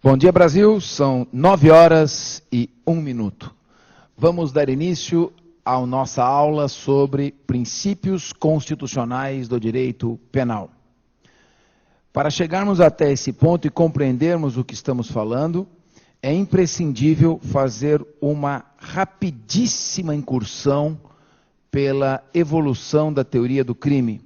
Bom dia, Brasil. São 9h01. Vamos dar início à nossa aula sobre princípios constitucionais do direito penal. Para chegarmos até esse ponto e compreendermos o que estamos falando, é imprescindível fazer uma rapidíssima incursão pela evolução da teoria do crime,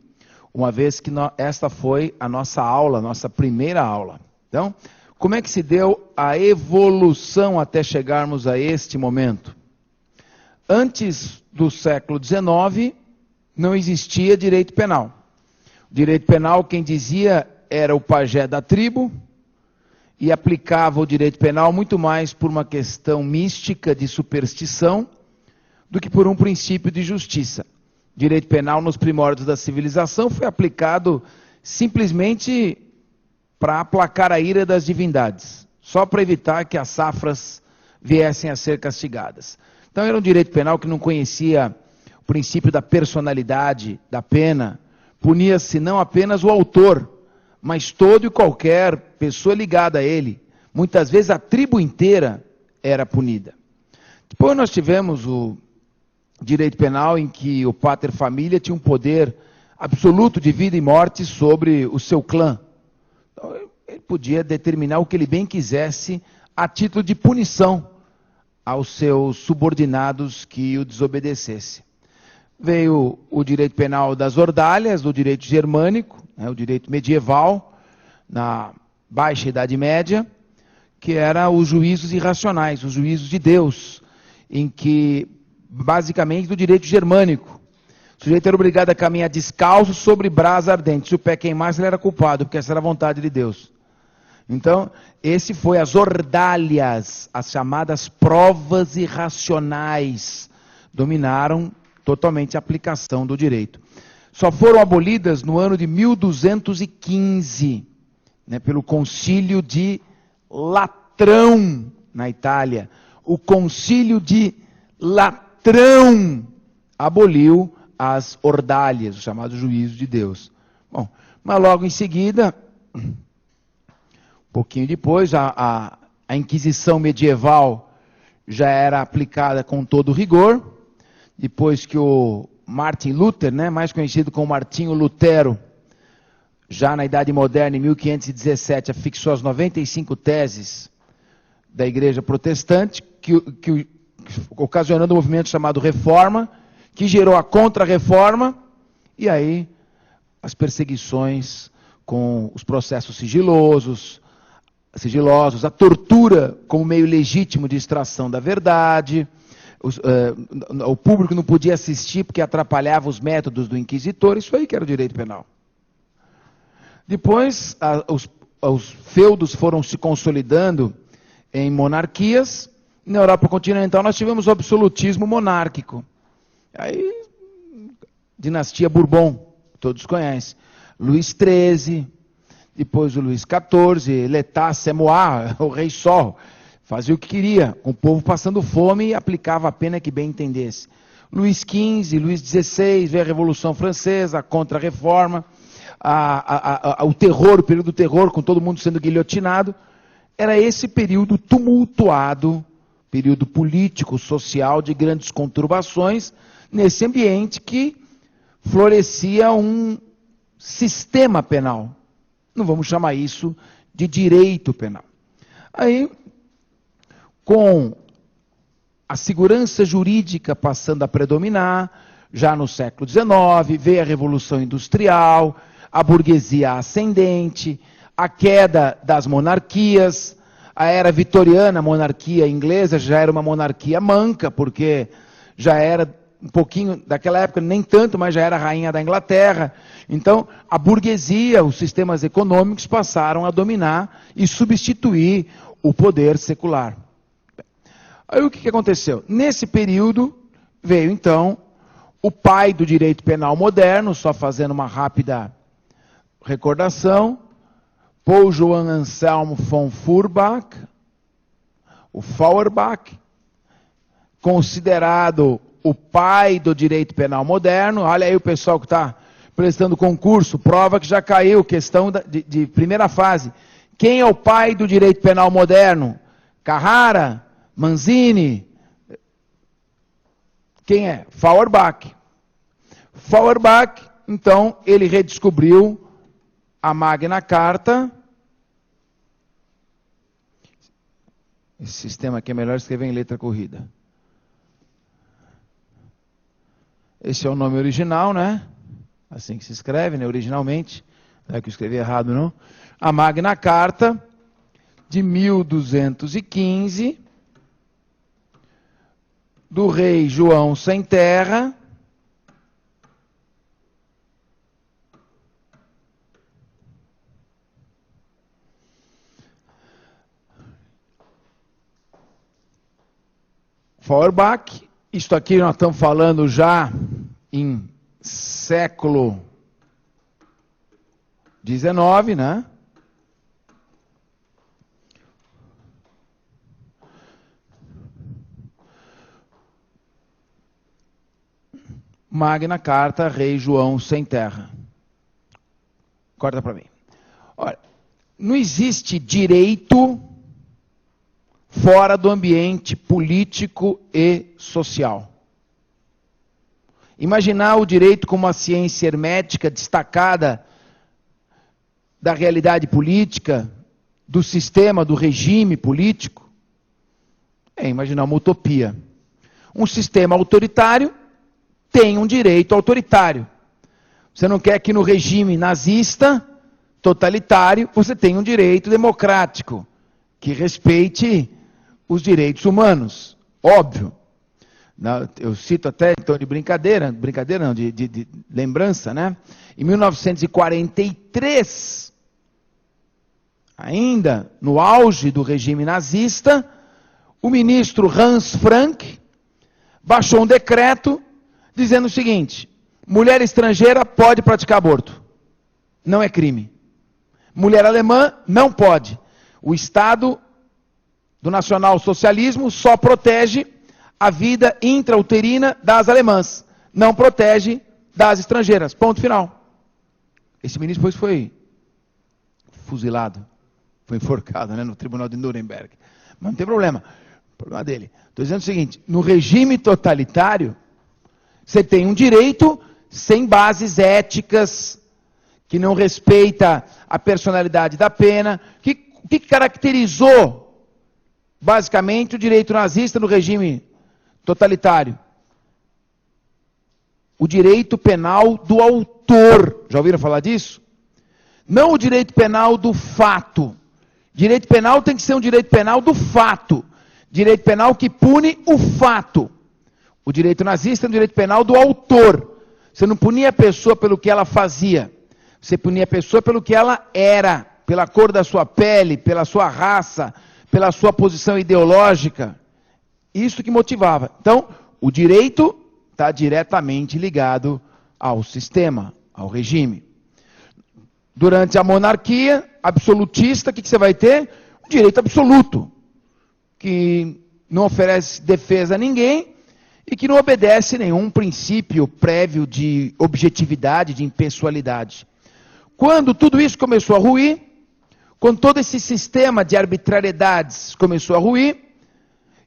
uma vez que esta foi a nossa aula, nossa primeira aula. Então, como é que se deu a evolução até chegarmos a este momento? Antes do século XIX, não existia direito penal. O direito penal, quem dizia, era o pajé da tribo, e aplicava o direito penal muito mais por uma questão mística de superstição, do que por um princípio de justiça. O direito penal, nos primórdios da civilização, foi aplicado simplesmente para aplacar a ira das divindades, só para evitar que as safras viessem a ser castigadas. Então era um direito penal que não conhecia o princípio da personalidade, da pena, punia-se não apenas o autor, mas todo e qualquer pessoa ligada a ele. Muitas vezes a tribo inteira era punida. Depois nós tivemos o direito penal em que o pater familia tinha um poder absoluto de vida e morte sobre o seu clã. Então, ele podia determinar o que ele bem quisesse a título de punição aos seus subordinados que o desobedecessem. Veio o direito penal das ordalhas, do direito germânico, o direito medieval, na Baixa Idade Média, que era os juízos irracionais, os juízos de Deus, em que, basicamente, do direito germânico. O sujeito era obrigado a caminhar descalço sobre brasa ardente. Se o pé queimasse, ele era culpado, porque essa era a vontade de Deus. Então, esse foi as ordalhas, as chamadas provas irracionais, dominaram totalmente a aplicação do direito. Só foram abolidas no ano de 1215, pelo Concílio de Latrão, na Itália. O Concílio de Latrão aboliu as ordalhas, os chamados juízos de Deus. Bom, mas logo em seguida, um pouquinho depois, a Inquisição medieval já era aplicada com todo rigor, depois que o Martin Luther, mais conhecido como Martinho Lutero, já na Idade Moderna, em 1517, afixou as 95 teses da Igreja Protestante, que ocasionando um movimento chamado Reforma, que gerou a Contra-Reforma, e aí as perseguições com os processos sigilosos, a tortura como meio legítimo de extração da verdade, o público não podia assistir porque atrapalhava os métodos do inquisitor, isso aí que era o direito penal. Depois, os feudos foram se consolidando em monarquias. Na Europa continental nós tivemos o absolutismo monárquico. Aí, dinastia Bourbon, todos conhecem. Luís XIII, depois o Luís XIV, L'État c'est moi, o rei sol, fazia o que queria, com o povo passando fome e aplicava a pena que bem entendesse. Luís XV, Luís XVI, veio a Revolução Francesa, a Contra-Reforma, o terror, o período do terror, com todo mundo sendo guilhotinado. Era esse período tumultuado, período político, social, de grandes conturbações, nesse ambiente que florescia um sistema penal. Não vamos chamar isso de direito penal. Aí, com a segurança jurídica passando a predominar, já no século XIX, veio a Revolução Industrial, a burguesia ascendente, a queda das monarquias, a era vitoriana, a monarquia inglesa já era uma monarquia manca, porque já era um pouquinho, daquela época nem tanto, mas já era a rainha da Inglaterra. Então, a burguesia, os sistemas econômicos passaram a dominar e substituir o poder secular. Aí o que aconteceu? Nesse período, veio então o pai do direito penal moderno, só fazendo uma rápida recordação, Paul Johann Anselm von Feuerbach, o Feuerbach, considerado o pai do direito penal moderno. Olha aí o pessoal que está prestando concurso, prova que já caiu, questão de primeira fase. Quem é o pai do direito penal moderno? Carrara? Manzini? Quem é? Feuerbach. Feuerbach, então, ele redescobriu a Magna Carta. Esse sistema aqui é melhor escrever em letra corrida. Esse é o nome original, né? Assim que se escreve, né? Originalmente. Não é que eu escrevi errado, não. A Magna Carta, de 1215, do rei João Sem Terra, Feuerbach. Isto aqui nós estamos falando já em século XIX, né? Magna Carta, Rei João Sem Terra. Corta para mim. Olha, não existe direito fora do ambiente político e social. Imaginar o direito como uma ciência hermética destacada da realidade política, do sistema, do regime político, é imaginar uma utopia. Um sistema autoritário tem um direito autoritário. Você não quer que no regime nazista, totalitário, você tenha um direito democrático, que respeite os direitos humanos. Óbvio. Eu cito até, então, de brincadeira não, de lembrança, né? Em 1943, ainda no auge do regime nazista, o ministro Hans Frank baixou um decreto dizendo o seguinte: mulher estrangeira pode praticar aborto. Não é crime. Mulher alemã não pode. O Estado do nacionalsocialismo só protege a vida intrauterina das alemãs. Não protege das estrangeiras. Ponto final. Esse ministro depois foi fuzilado. Foi enforcado, né, no tribunal de Nuremberg. Mas não tem problema. O problema dele. Estou dizendo o seguinte: no regime totalitário, você tem um direito sem bases éticas, que não respeita a personalidade da pena. O que caracterizou basicamente o direito nazista no regime totalitário? O direito penal do autor. Já ouviram falar disso? Não o direito penal do fato. Direito penal tem que ser um direito penal do fato. Direito penal que pune o fato. O direito nazista é um direito penal do autor. Você não punia a pessoa pelo que ela fazia. Você punia a pessoa pelo que ela era, pela cor da sua pele, pela sua raça, pela sua posição ideológica. Isso que motivava. Então, o direito está diretamente ligado ao sistema, ao regime. Durante a monarquia absolutista, o que você vai ter? Um direito absoluto, que não oferece defesa a ninguém e que não obedece nenhum princípio prévio de objetividade, de impessoalidade. Quando tudo isso começou a ruir, quando todo esse sistema de arbitrariedades começou a ruir,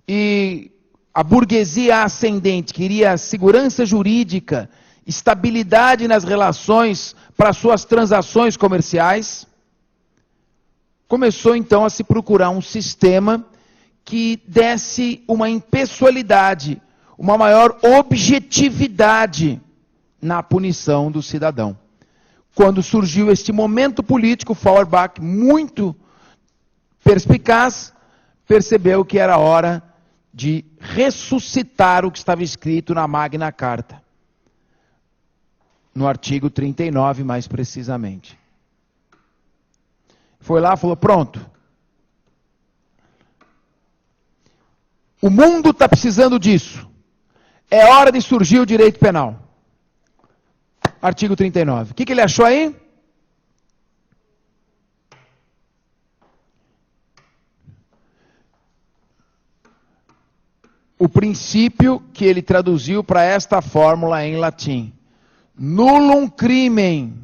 e a burguesia ascendente queria segurança jurídica, estabilidade nas relações para suas transações comerciais, começou então a se procurar um sistema que desse uma impessoalidade, uma maior objetividade na punição do cidadão. Quando surgiu este momento político, Feuerbach, muito perspicaz, percebeu que era hora de ressuscitar o que estava escrito na Magna Carta. No artigo 39, mais precisamente. Foi lá e falou: pronto. O mundo está precisando disso. É hora de surgir o direito penal. Artigo 39. O que ele achou aí? O princípio que ele traduziu para esta fórmula em latim. Nullum crimen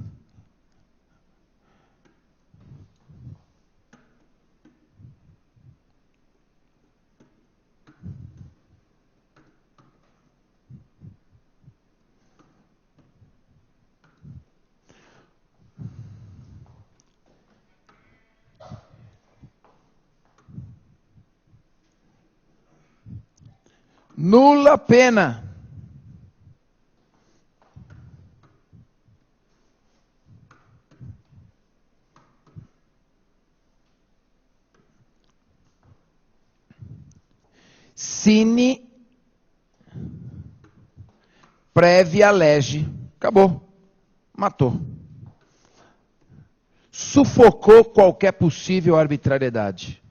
Nula pena. Sine prévia lege. Acabou. Matou. Sufocou qualquer possível arbitrariedade.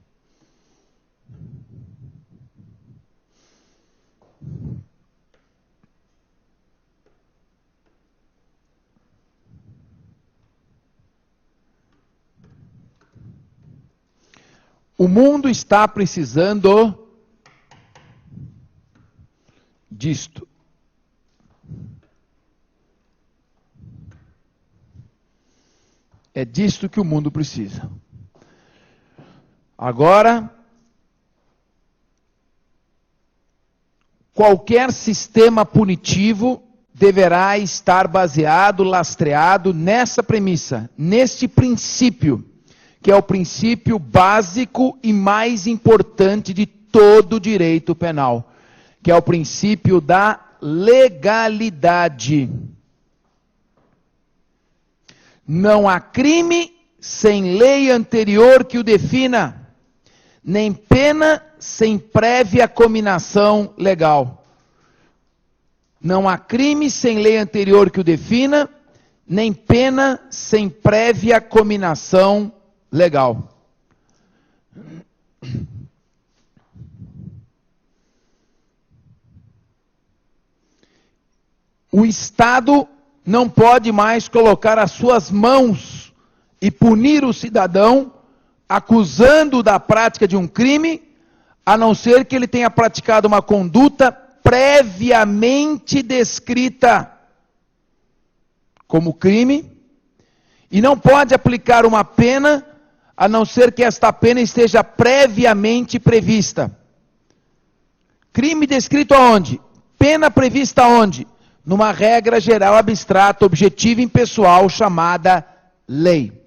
O mundo está precisando disto. É disto que o mundo precisa. Agora, qualquer sistema punitivo deverá estar baseado, lastreado nessa premissa, neste princípio, que é o princípio básico e mais importante de todo o direito penal, que é o princípio da legalidade. Não há crime sem lei anterior que o defina, nem pena sem prévia cominação legal. Não há crime sem lei anterior que o defina, nem pena sem prévia cominação legal. O Estado não pode mais colocar as suas mãos e punir o cidadão, acusando-o da prática de um crime, a não ser que ele tenha praticado uma conduta previamente descrita como crime, e não pode aplicar uma pena, a não ser que esta pena esteja previamente prevista. Crime descrito aonde? Pena prevista aonde? Numa regra geral abstrata, objetiva e impessoal chamada lei.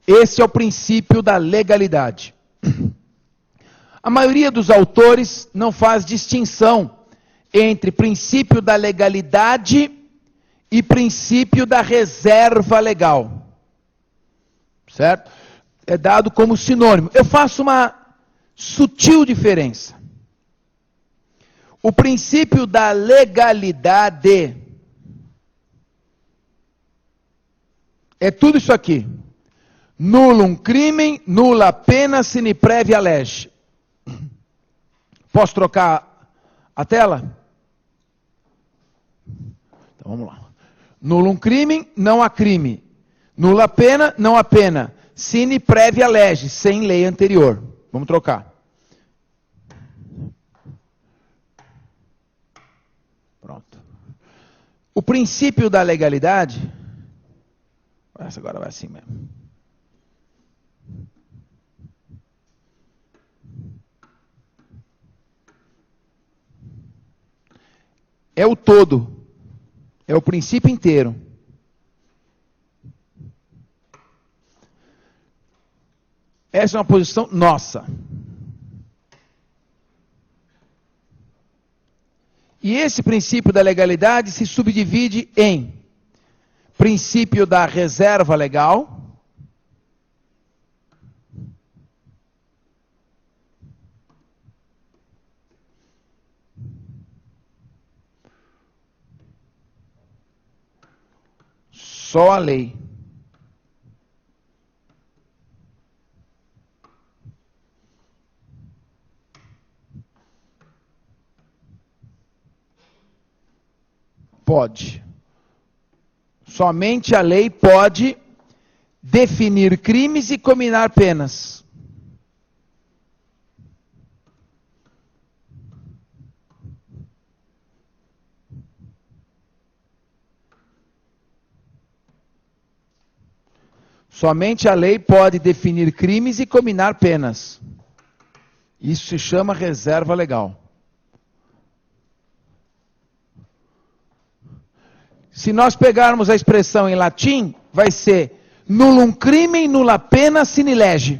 Esse é o princípio da legalidade. A maioria dos autores não faz distinção entre princípio da legalidade e princípio da reserva legal. Certo? É dado como sinônimo. Eu faço uma sutil diferença. O princípio da legalidade é tudo isso aqui. Nullum crimen, nulla pena sine prévia lege. Posso trocar a tela? Então vamos lá. Nullum crimen, não há crime. Nulla pena, não há pena. Sine prévia lege, sem lei anterior. Vamos trocar. Pronto. O princípio da legalidade, essa agora vai assim mesmo. É o todo, é o princípio inteiro. Essa é uma posição nossa. E esse princípio da legalidade se subdivide em princípio da reserva legal, só a lei. Pode. Somente a lei pode definir crimes e cominar penas. Somente a lei pode definir crimes e cominar penas. Isso se chama reserva legal. Se nós pegarmos a expressão em latim, vai ser nullum crimen, nulla pena sine lege.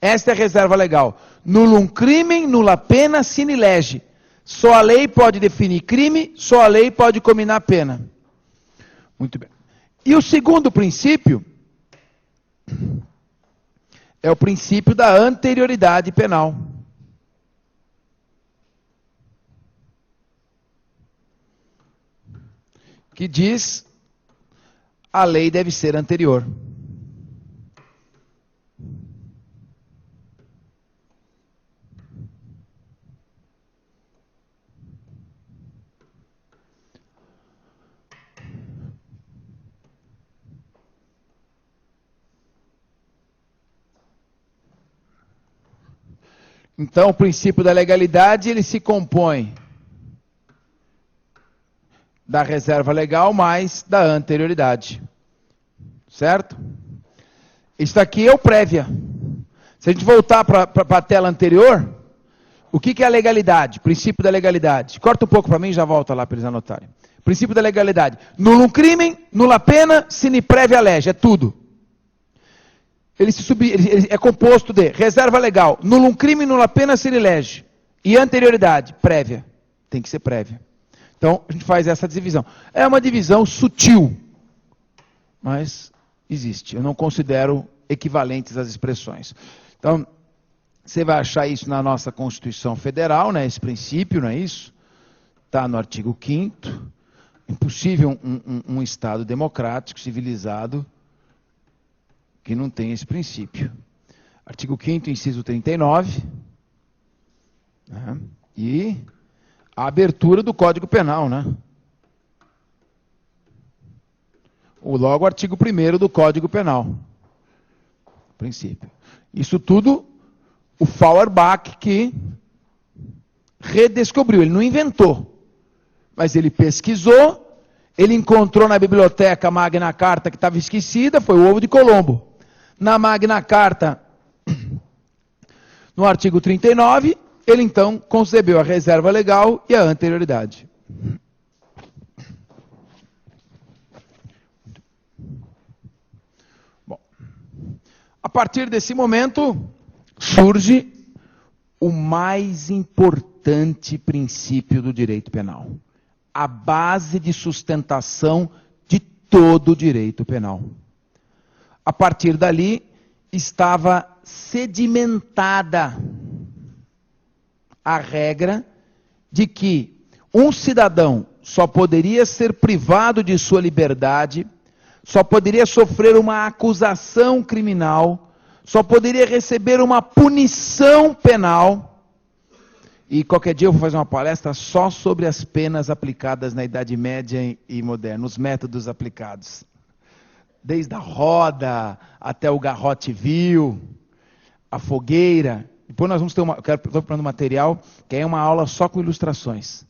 Esta é a reserva legal. Nullum crimen, nulla pena sine lege. Só a lei pode definir crime, só a lei pode combinar a pena. Muito bem. E o segundo princípio é o princípio da anterioridade penal. Que diz: a lei deve ser anterior. Então, o princípio da legalidade, ele se compõe da reserva legal mais da anterioridade. Certo? Isso aqui é o prévia. Se a gente voltar para a tela anterior, o que é a legalidade? Princípio da legalidade. Corta um pouco para mim e já volta lá para eles anotarem. Princípio da legalidade. Nullum crimen, nulla pena, sine previa lege. É tudo. Ele é composto de reserva legal, nullum crime, nulla pena, sine lege. E anterioridade, prévia. Tem que ser prévia. Então, a gente faz essa divisão. É uma divisão sutil, mas existe. Eu não considero equivalentes as expressões. Então, você vai achar isso na nossa Constituição Federal, né? Esse princípio, não é isso? Está no artigo 5º. Impossível um Estado democrático, civilizado, que não tem esse princípio. Artigo 5º, inciso 39. Né? E a abertura do Código Penal, né? Ou logo o artigo 1º do Código Penal. Princípio. Isso tudo o Feuerbach que redescobriu. Ele não inventou, mas ele pesquisou, ele encontrou na biblioteca a Magna Carta que estava esquecida, foi o ovo de Colombo. Na Magna Carta, no artigo 39, ele então concebeu a reserva legal e a anterioridade. Bom, a partir desse momento, surge o mais importante princípio do direito penal. A base de sustentação de todo o direito penal. A partir dali, estava sedimentada a regra de que um cidadão só poderia ser privado de sua liberdade, só poderia sofrer uma acusação criminal, só poderia receber uma punição penal. E qualquer dia eu vou fazer uma palestra só sobre as penas aplicadas na Idade Média e moderna, os métodos aplicados. Desde a roda até o garrote vil, a fogueira. Depois nós vamos ter eu quero preparando um material que é uma aula só com ilustrações.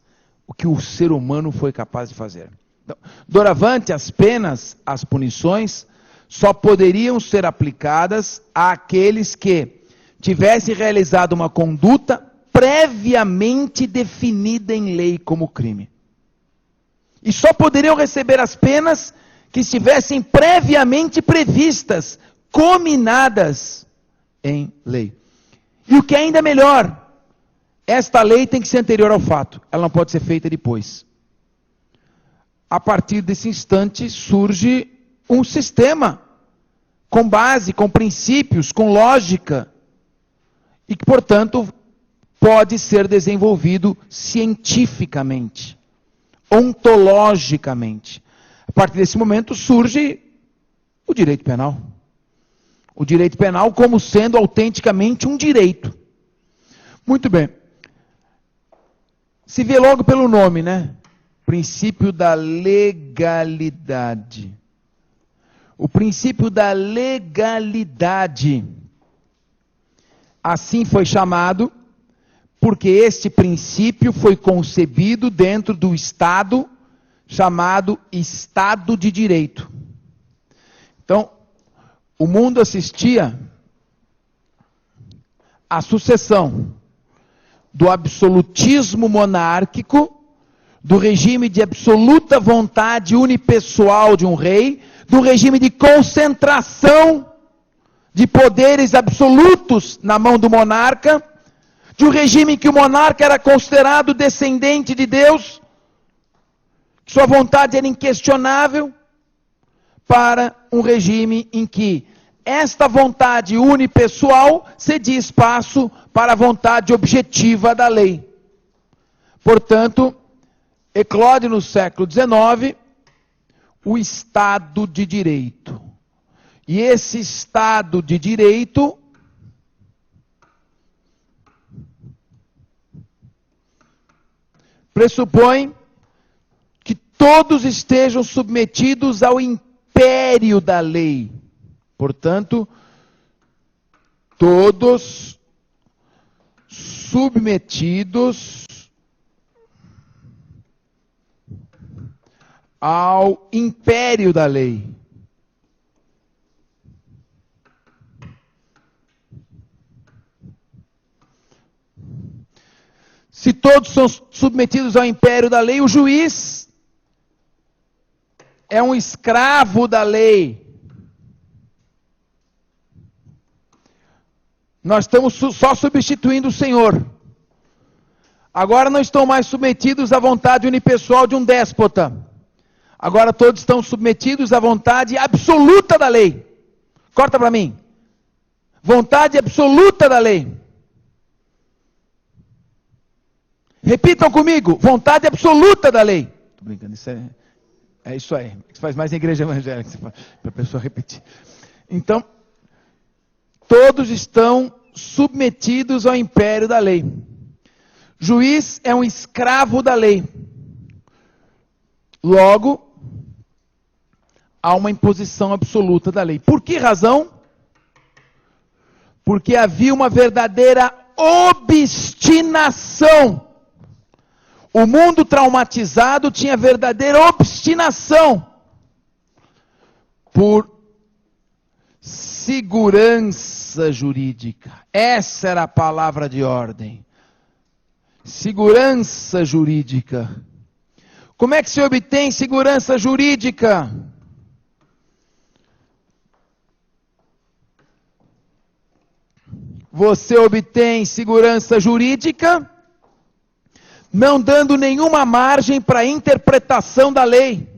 O que o ser humano foi capaz de fazer. Então, doravante, as penas, as punições, só poderiam ser aplicadas àqueles que tivessem realizado uma conduta previamente definida em lei como crime. E só poderiam receber as penas que estivessem previamente previstas, cominadas em lei. E o que é ainda melhor, esta lei tem que ser anterior ao fato, ela não pode ser feita depois. A partir desse instante surge um sistema com base, com princípios, com lógica, e que, portanto, pode ser desenvolvido cientificamente, ontologicamente. A partir desse momento surge o direito penal. O direito penal como sendo autenticamente um direito. Muito bem. Se vê logo pelo nome, né? Princípio da legalidade. O princípio da legalidade. Assim foi chamado, porque este princípio foi concebido dentro do Estado chamado Estado de Direito. Então, o mundo assistia à sucessão do absolutismo monárquico, do regime de absoluta vontade unipessoal de um rei, do regime de concentração de poderes absolutos na mão do monarca, de um regime em que o monarca era considerado descendente de Deus, que sua vontade era inquestionável, para um regime em que esta vontade unipessoal cedia espaço para a vontade objetiva da lei. Portanto, eclode no século XIX o Estado de Direito. E esse Estado de Direito pressupõe que todos estejam submetidos ao império da lei. Portanto, todos submetidos ao império da lei. Se todos são submetidos ao império da lei, o juiz é um escravo da lei. Nós estamos só substituindo o Senhor. Agora não estão mais submetidos à vontade unipessoal de um déspota. Agora todos estão submetidos à vontade absoluta da lei. Corta para mim. Vontade absoluta da lei. Repitam comigo. Vontade absoluta da lei. Estou brincando, é isso aí. Isso faz mais em igreja evangélica, para a pessoa repetir. Então, todos estão submetidos ao império da lei. Juiz é um escravo da lei. Logo, há uma imposição absoluta da lei. Por que razão? Porque havia uma verdadeira obstinação. O mundo traumatizado tinha verdadeira obstinação por segurança jurídica. Essa era a palavra de ordem. Segurança jurídica. Como é que se obtém segurança jurídica? Você obtém segurança jurídica não dando nenhuma margem para a interpretação da lei.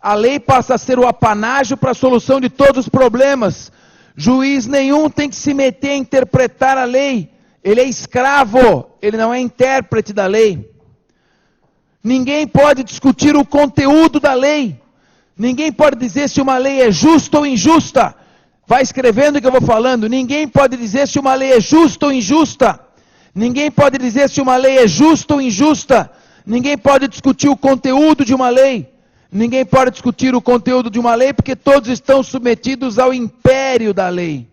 A lei passa a ser o apanágio para a solução de todos os problemas. Juiz nenhum tem que se meter a interpretar a lei. Ele é escravo, ele não é intérprete da lei. Ninguém pode discutir o conteúdo da lei. Ninguém pode dizer se uma lei é justa ou injusta. Vai escrevendo o que eu vou falando. Ninguém pode dizer se uma lei é justa ou injusta. Ninguém pode dizer se uma lei é justa ou injusta. Ninguém pode discutir o conteúdo de uma lei. Ninguém pode discutir o conteúdo de uma lei porque todos estão submetidos ao império da lei.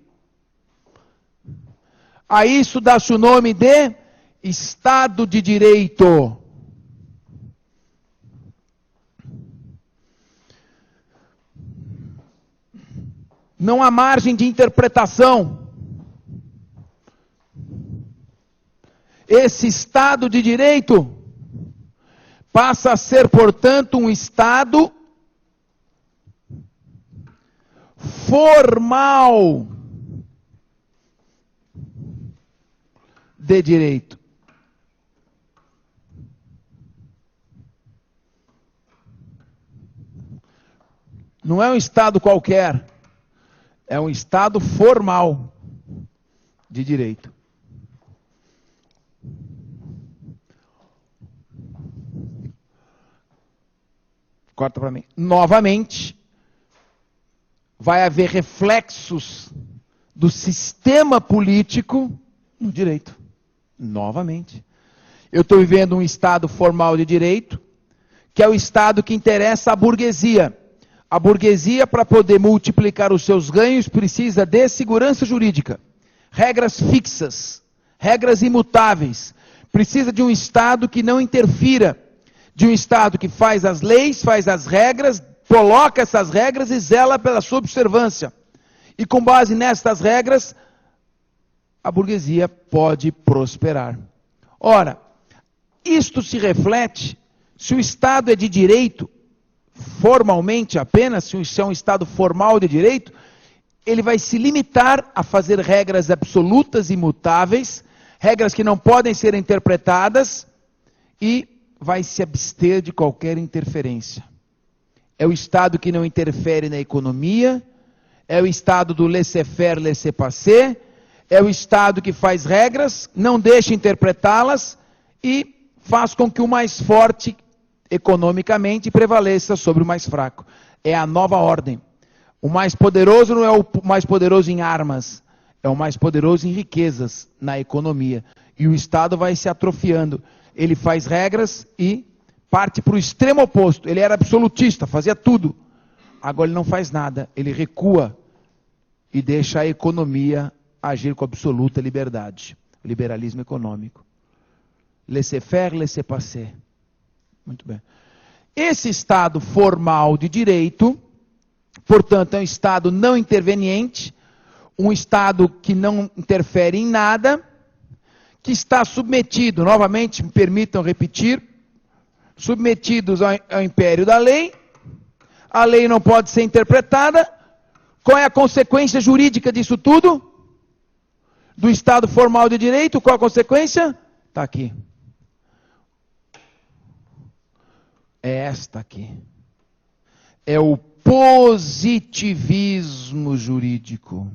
A isso dá-se o nome de Estado de Direito. Não há margem de interpretação. Esse Estado de Direito passa a ser, portanto, um Estado formal de direito. Não é um Estado qualquer, é um Estado formal de direito. Corta para mim. Novamente, vai haver reflexos do sistema político no direito. Novamente. Eu estou vivendo um Estado formal de direito, que é o Estado que interessa à burguesia. A burguesia, para poder multiplicar os seus ganhos, precisa de segurança jurídica. Regras fixas, regras imutáveis. Precisa de um Estado que não interfira. De um Estado que faz as leis, faz as regras, coloca essas regras e zela pela sua observância. E com base nestas regras, a burguesia pode prosperar. Ora, isto se reflete, se o Estado é de direito, formalmente apenas, se é um Estado formal de direito, ele vai se limitar a fazer regras absolutas e imutáveis, regras que não podem ser interpretadas e vai se abster de qualquer interferência. É o Estado que não interfere na economia, é o Estado do laissez-faire, laissez-passer, é o Estado que faz regras, não deixa interpretá-las e faz com que o mais forte economicamente prevaleça sobre o mais fraco. É a nova ordem. O mais poderoso não é o mais poderoso em armas, é o mais poderoso em riquezas, na economia. E o Estado vai se atrofiando. Ele faz regras e parte para o extremo oposto. Ele era absolutista, fazia tudo. Agora ele não faz nada, ele recua e deixa a economia agir com absoluta liberdade. Liberalismo econômico. Laissez-faire, laissez-passer. Muito bem. Esse Estado formal de direito, portanto, é um Estado não interveniente, um Estado que não interfere em nada, que está submetido, novamente, me permitam repetir, submetidos ao império da lei, a lei não pode ser interpretada. Qual é a consequência jurídica disso tudo? Do Estado formal de direito, qual a consequência? Está aqui. É esta aqui. É o positivismo jurídico.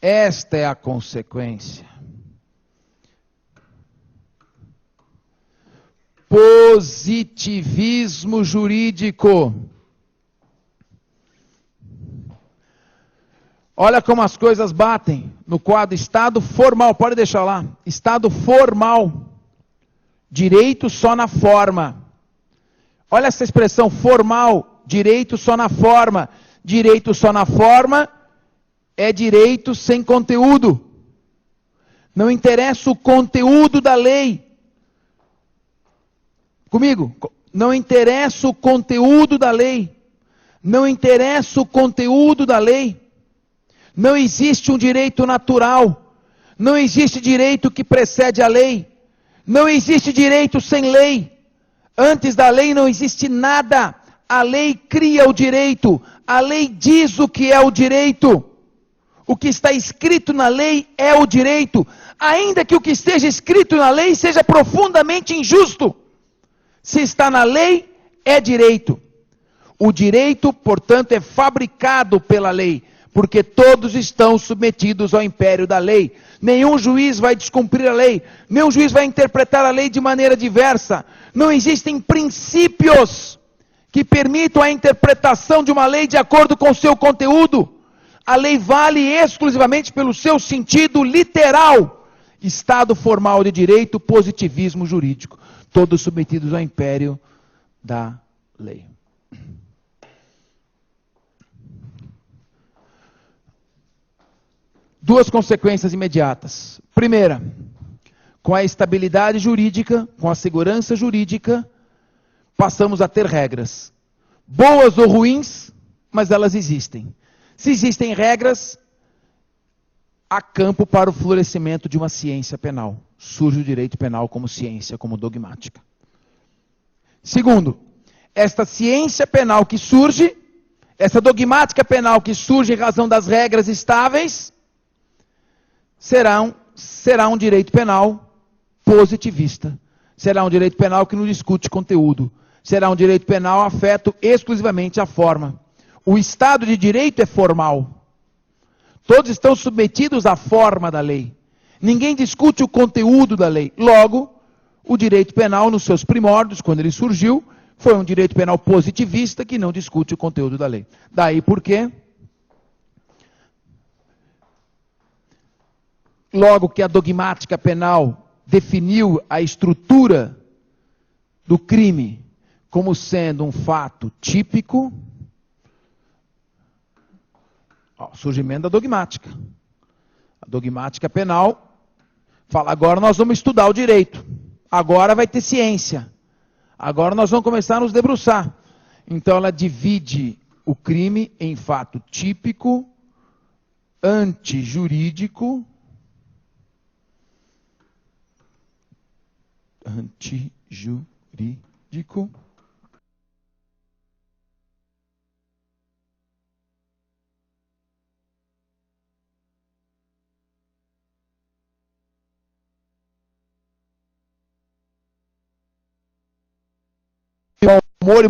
Esta é a consequência. Positivismo jurídico. Olha como as coisas batem no quadro Estado formal, pode deixar lá. Estado formal. Direito só na forma. Olha essa expressão formal, direito só na forma. Direito só na forma é direito sem conteúdo. Não interessa o conteúdo da lei. Comigo? Não interessa o conteúdo da lei. Não interessa o conteúdo da lei. Não existe um direito natural. Não existe direito que precede a lei. Não existe direito sem lei. Antes da lei não existe nada. A lei cria o direito. A lei diz o que é o direito. O que está escrito na lei é o direito. Ainda que o que esteja escrito na lei seja profundamente injusto. Se está na lei, é direito. O direito, portanto, é fabricado pela lei, porque todos estão submetidos ao império da lei. Nenhum juiz vai descumprir a lei, nenhum juiz vai interpretar a lei de maneira diversa. Não existem princípios que permitam a interpretação de uma lei de acordo com o seu conteúdo. A lei vale exclusivamente pelo seu sentido literal. Estado formal de direito, positivismo jurídico. Todos submetidos ao império da lei. Duas consequências imediatas. Primeira, com a estabilidade jurídica, com a segurança jurídica, passamos a ter regras. Boas ou ruins, mas elas existem. Se existem regras, há campo para o florescimento de uma ciência penal. Surge o direito penal como ciência, como dogmática. Segundo, esta ciência penal que surge, essa dogmática penal que surge em razão das regras estáveis, será um direito penal positivista. Será um direito penal que não discute conteúdo. Será um direito penal afeto exclusivamente à forma. O Estado de Direito é formal. Todos estão submetidos à forma da lei. Ninguém discute o conteúdo da lei. Logo, o direito penal, nos seus primórdios, quando ele surgiu, foi um direito penal positivista que não discute o conteúdo da lei. Daí por quê? Logo que a dogmática penal definiu a estrutura do crime como sendo um fato típico, surgimento da dogmática. A dogmática penal fala, agora nós vamos estudar o direito. Agora vai ter ciência. Agora nós vamos começar a nos debruçar. Então ela divide o crime em fato típico, antijurídico, antijurídico, humor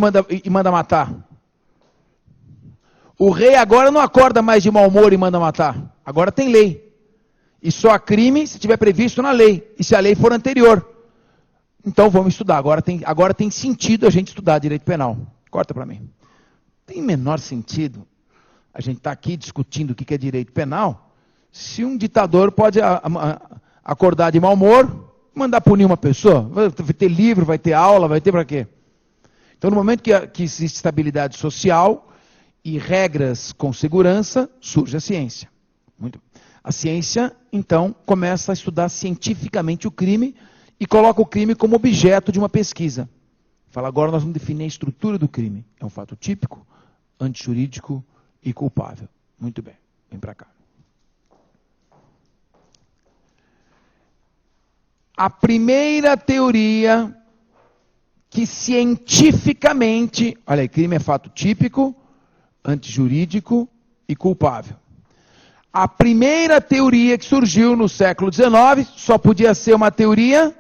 e manda matar. O rei agora não acorda mais de mau humor e manda matar. Agora tem lei. E só há crime se tiver previsto na lei. E se a lei for anterior. Então vamos estudar. Agora tem sentido a gente estudar direito penal. Corta para mim. Tem menor sentido a gente estar aqui discutindo o que é direito penal, se um ditador pode acordar de mau humor, mandar punir uma pessoa. Vai ter livro, vai ter aula, vai ter para quê? Então, no momento que existe estabilidade social e regras com segurança, surge a ciência. A ciência, então, começa a estudar cientificamente o crime e coloca o crime como objeto de uma pesquisa. Fala, agora nós vamos definir a estrutura do crime. É um fato típico, antijurídico e culpável. Muito bem, vem para cá. A primeira teoria que cientificamente, olha aí, crime é fato típico, antijurídico e culpável. A primeira teoria que surgiu no século XIX só podia ser uma teoria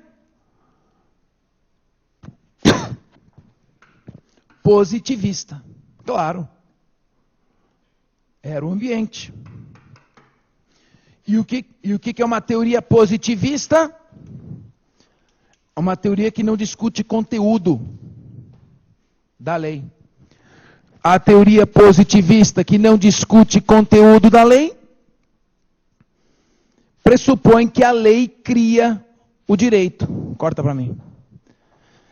positivista. Claro. Era o ambiente. E o que é uma teoria positivista? É uma teoria que não discute conteúdo da lei. A teoria positivista que não discute conteúdo da lei pressupõe que a lei cria o direito. Corta para mim.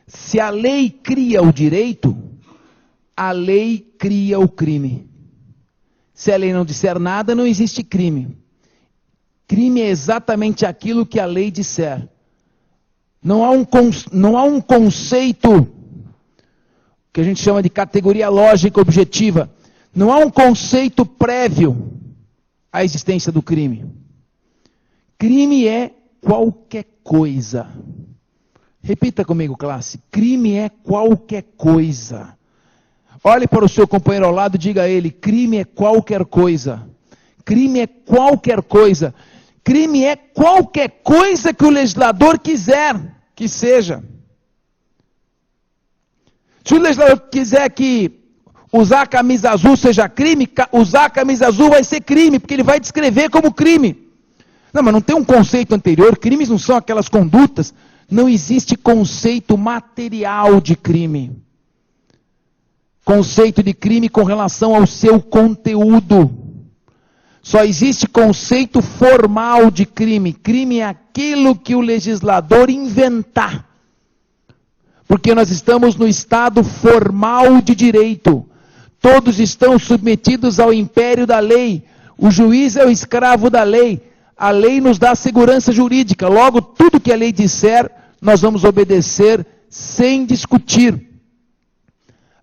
Se a lei cria o direito, a lei cria o crime. Se a lei não disser nada, não existe crime. Crime é exatamente aquilo que a lei disser. Não há um conceito que a gente chama de categoria lógica objetiva. Não há um conceito prévio à existência do crime. Crime é qualquer coisa. Repita comigo, classe. Crime é qualquer coisa. Olhe para o seu companheiro ao lado e diga a ele, crime é qualquer coisa. Crime é qualquer coisa. Crime é qualquer coisa que o legislador quiser que seja. Se o legislador quiser que usar a camisa azul seja crime, usar a camisa azul vai ser crime, porque ele vai descrever como crime. Não, mas não tem um conceito anterior, crimes não são aquelas condutas. Não existe conceito material de crime. Conceito de crime com relação ao seu conteúdo. Só existe conceito formal de crime. Crime é aquilo que o legislador inventar. Porque nós estamos no estado formal de direito. Todos estão submetidos ao império da lei. O juiz é o escravo da lei. A lei nos dá segurança jurídica. Logo, tudo que a lei disser, nós vamos obedecer sem discutir.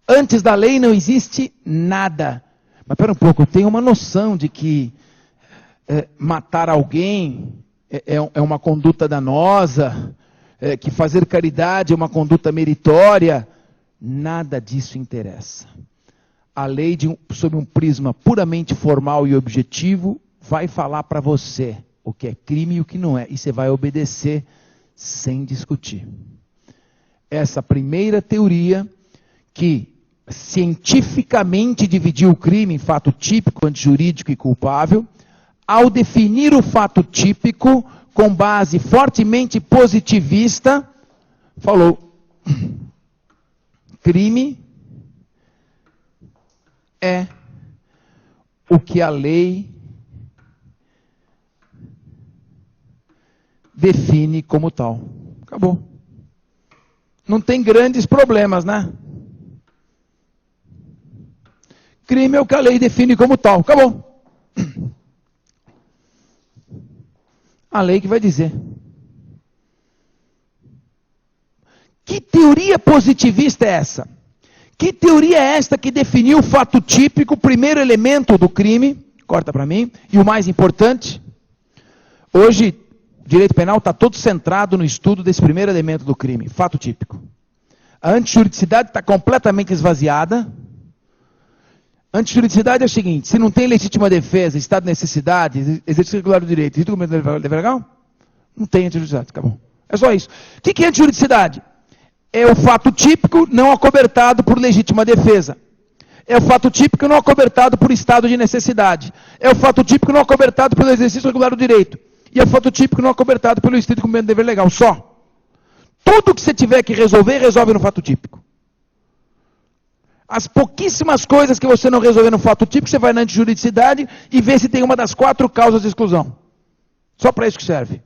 Antes da lei não existe nada. Mas espera um pouco, eu tenho uma noção de que matar alguém é uma conduta danosa, que fazer caridade é uma conduta meritória. Nada disso interessa. A lei, sob um prisma puramente formal e objetivo, vai falar para você o que é crime e o que não é. E você vai obedecer sem discutir. Essa primeira teoria que cientificamente dividiu o crime em fato típico, antijurídico e culpável, ao definir o fato típico com base fortemente positivista, falou: crime é o que a lei define como tal. Acabou. Não tem grandes problemas, né? Crime é o que a lei define como tal. Acabou. A lei que vai dizer. Que teoria positivista é essa? Que teoria é esta que definiu o fato típico, o primeiro elemento do crime? Corta para mim. E o mais importante, hoje, o direito penal está todo centrado no estudo desse primeiro elemento do crime, fato típico. A antijuridicidade está completamente esvaziada. Antijuridicidade é o seguinte: se não tem legítima defesa, estado de necessidade, exercício regular do direito, exercício do dever legal, não tem antijuridicidade, acabou. É só isso. O que é antijuridicidade? É o fato típico não acobertado por legítima defesa. É o fato típico não acobertado por estado de necessidade. É o fato típico não acobertado pelo exercício regular do direito. E é o fato típico não acobertado pelo estrito cumprimento do dever legal. Só. Tudo que você tiver que resolver, resolve no fato típico. As pouquíssimas coisas que você não resolver no fato típico, você vai na antijuridicidade e vê se tem uma das 4 causas de exclusão. Só para isso que serve.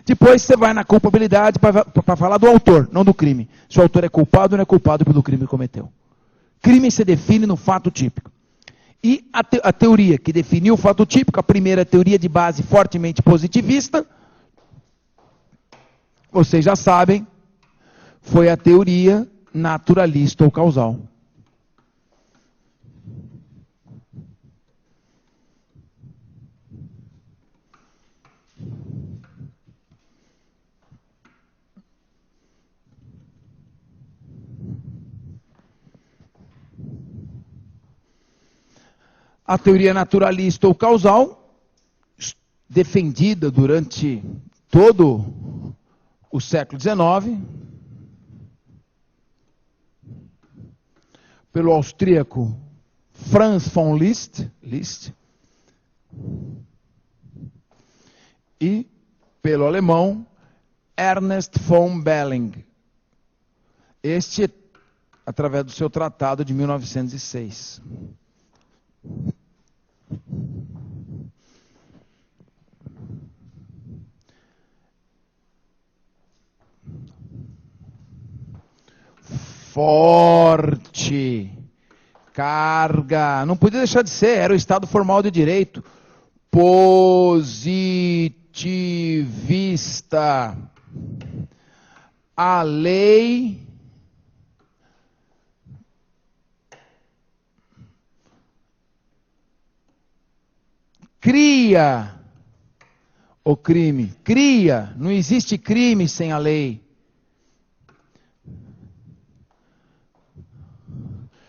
Depois você vai na culpabilidade para falar do autor, não do crime. Se o autor é culpado ou não é culpado pelo crime que cometeu. Crime se define no fato típico. E a teoria que definiu o fato típico, a primeira teoria de base fortemente positivista, vocês já sabem, foi a teoria naturalista ou causal. A teoria naturalista ou causal, defendida durante todo o século XIX, pelo austríaco Franz von Liszt e pelo alemão Ernest von Belling. Este, através do seu tratado de 1906. Forte, carga, não podia deixar de ser, era o estado formal de direito, positivista, a lei cria o crime, cria, não existe crime sem a lei.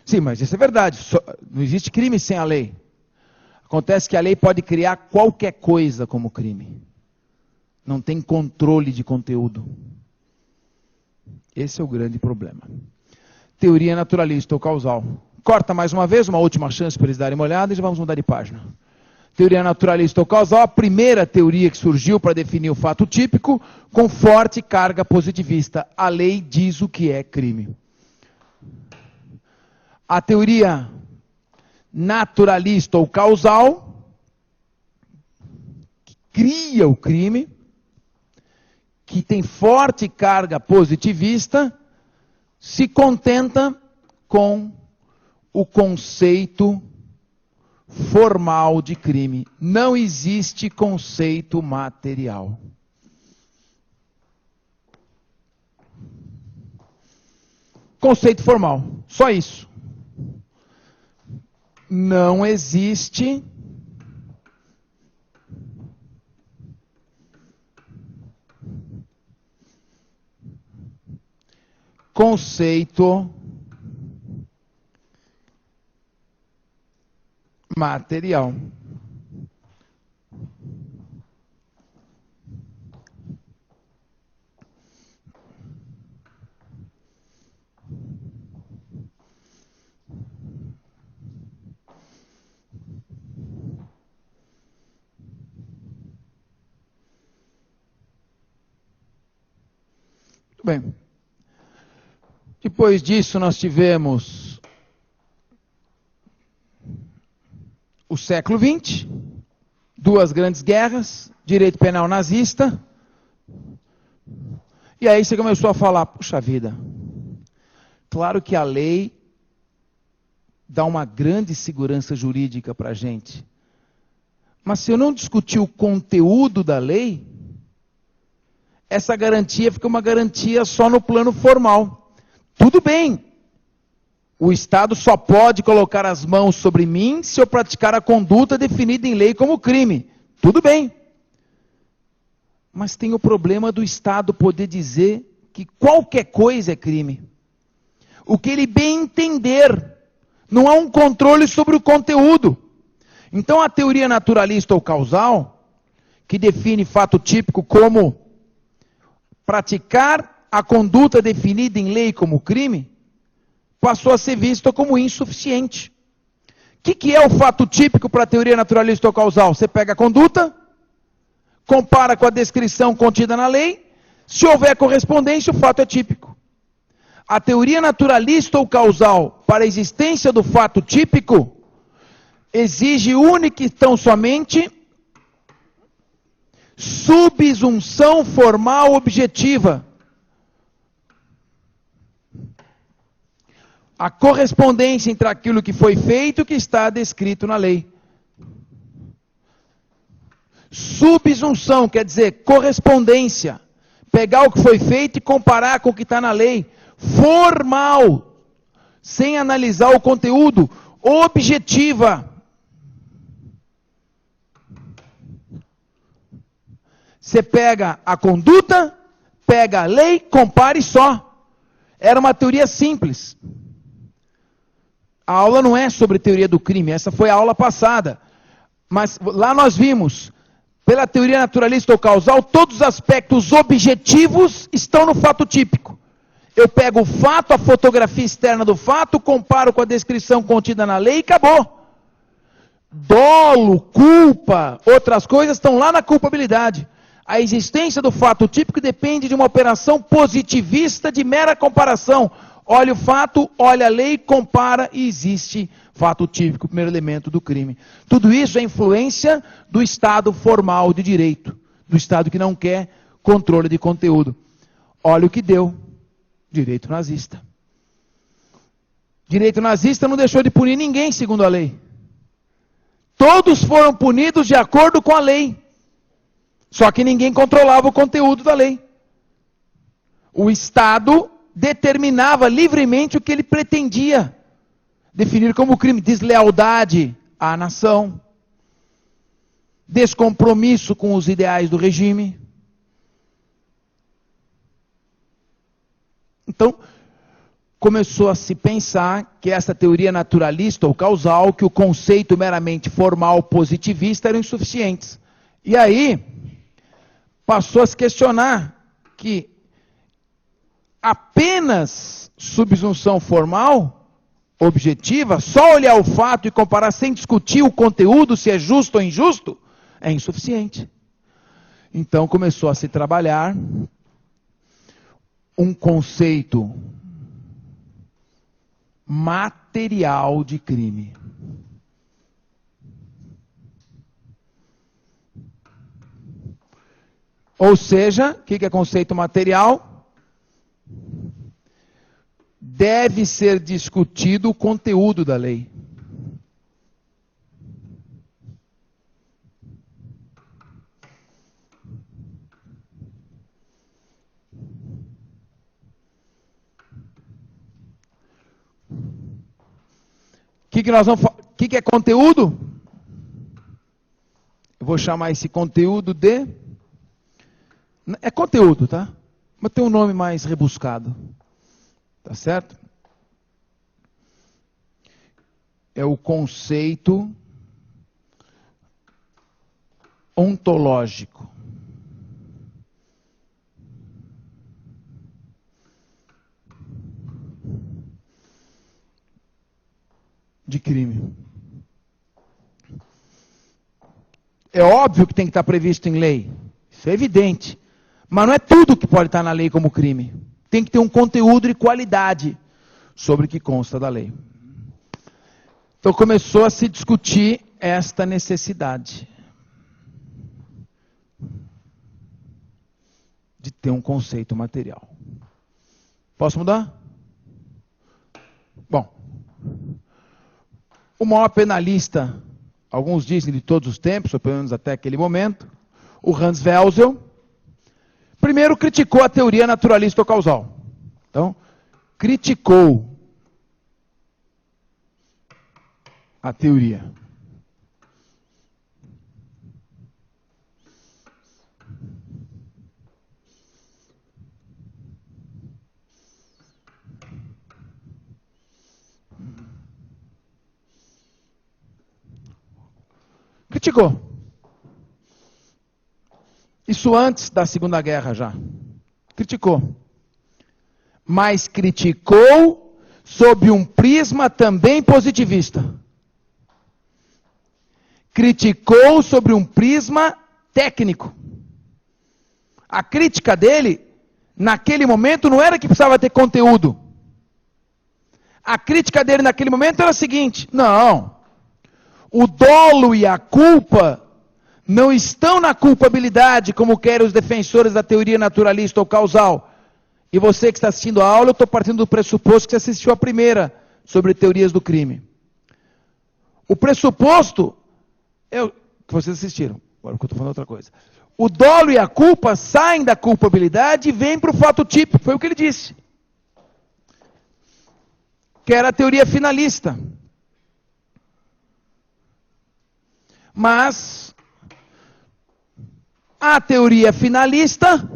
Sim, mas isso é verdade, não existe crime sem a lei. Acontece que a lei pode criar qualquer coisa como crime. Não tem controle de conteúdo. Esse é o grande problema. Teoria naturalista ou causal. Corta mais uma vez, uma última chance para eles darem uma olhada e já vamos mudar de página. Teoria naturalista ou causal, a primeira teoria que surgiu para definir o fato típico, com forte carga positivista. A lei diz o que é crime. A teoria naturalista ou causal, que cria o crime, que tem forte carga positivista, se contenta com o conceito formal de crime. Não existe conceito material. Conceito formal, só isso. Não existe conceito material. Muito bem. Depois disso nós tivemos o século XX, 2 grandes guerras, direito penal nazista, e aí você começou a falar, puxa vida, claro que a lei dá uma grande segurança jurídica para a gente, mas se eu não discutir o conteúdo da lei, essa garantia fica uma garantia só no plano formal. Tudo bem, o Estado só pode colocar as mãos sobre mim se eu praticar a conduta definida em lei como crime. Tudo bem. Mas tem o problema do Estado poder dizer que qualquer coisa é crime. O que ele bem entender. Não há um controle sobre o conteúdo. Então a teoria naturalista ou causal, que define fato típico como praticar a conduta definida em lei como crime passou a ser vista como insuficiente. O que é o fato típico para a teoria naturalista ou causal? Você pega a conduta, compara com a descrição contida na lei, se houver correspondência, o fato é típico. A teoria naturalista ou causal, para a existência do fato típico, exige única e tão somente subsunção formal objetiva. A correspondência entre aquilo que foi feito e o que está descrito na lei. Subsunção quer dizer correspondência. Pegar o que foi feito e comparar com o que está na lei. Formal, sem analisar o conteúdo. Objetiva. Você pega a conduta, pega a lei, compare só. Era uma teoria simples. A aula não é sobre teoria do crime, essa foi a aula passada. Mas lá nós vimos, pela teoria naturalista ou causal, todos os aspectos objetivos estão no fato típico. Eu pego o fato, a fotografia externa do fato, comparo com a descrição contida na lei e acabou. Dolo, culpa, outras coisas estão lá na culpabilidade. A existência do fato típico depende de uma operação positivista de mera comparação. Olha o fato, olha a lei, compara e existe fato típico, o primeiro elemento do crime. Tudo isso é influência do Estado formal de direito, do Estado que não quer controle de conteúdo. Olha o que deu, direito nazista. Direito nazista não deixou de punir ninguém segundo a lei. Todos foram punidos de acordo com a lei. Só que ninguém controlava o conteúdo da lei. O Estado determinava livremente o que ele pretendia definir como crime: deslealdade à nação, descompromisso com os ideais do regime. Então, começou a se pensar que essa teoria naturalista ou causal, que o conceito meramente formal positivista eram insuficientes. E aí, passou a se questionar que apenas subsunção formal, objetiva, só olhar o fato e comparar sem discutir o conteúdo, se é justo ou injusto, é insuficiente. Então começou a se trabalhar um conceito material de crime. Ou seja, o que é conceito material? Deve ser discutido o conteúdo da lei. O que é conteúdo? Eu vou chamar esse conteúdo de... É conteúdo, tá? Mas tem um nome mais rebuscado. Tá certo? É o conceito ontológico. De crime. É óbvio que tem que estar previsto em lei. Isso é evidente. Mas não é tudo que pode estar na lei como crime. Tem que ter um conteúdo de qualidade sobre o que consta da lei. Então começou a se discutir esta necessidade de ter um conceito material. Posso mudar? Bom, o maior penalista, alguns dizem de todos os tempos, ou pelo menos até aquele momento, o Hans Welsel, primeiro criticou a teoria naturalista ou causal. Então, criticou a teoria. Criticou. Isso antes da Segunda Guerra já. Criticou. mas criticou sob um prisma também positivista. Criticou sobre um prisma técnico. A crítica dele, naquele momento, não era que precisava ter conteúdo. A crítica dele naquele momento era a seguinte: não, o dolo e a culpa não estão na culpabilidade, como querem os defensores da teoria naturalista ou causal. E você que está assistindo a aula, eu estou partindo do pressuposto que você assistiu a primeira, sobre teorias do crime. O pressuposto, que vocês assistiram, agora que eu estou falando outra coisa. O dolo e a culpa saem da culpabilidade e vêm para o fato típico, foi o que ele disse. Que era a teoria finalista. Mas a teoria finalista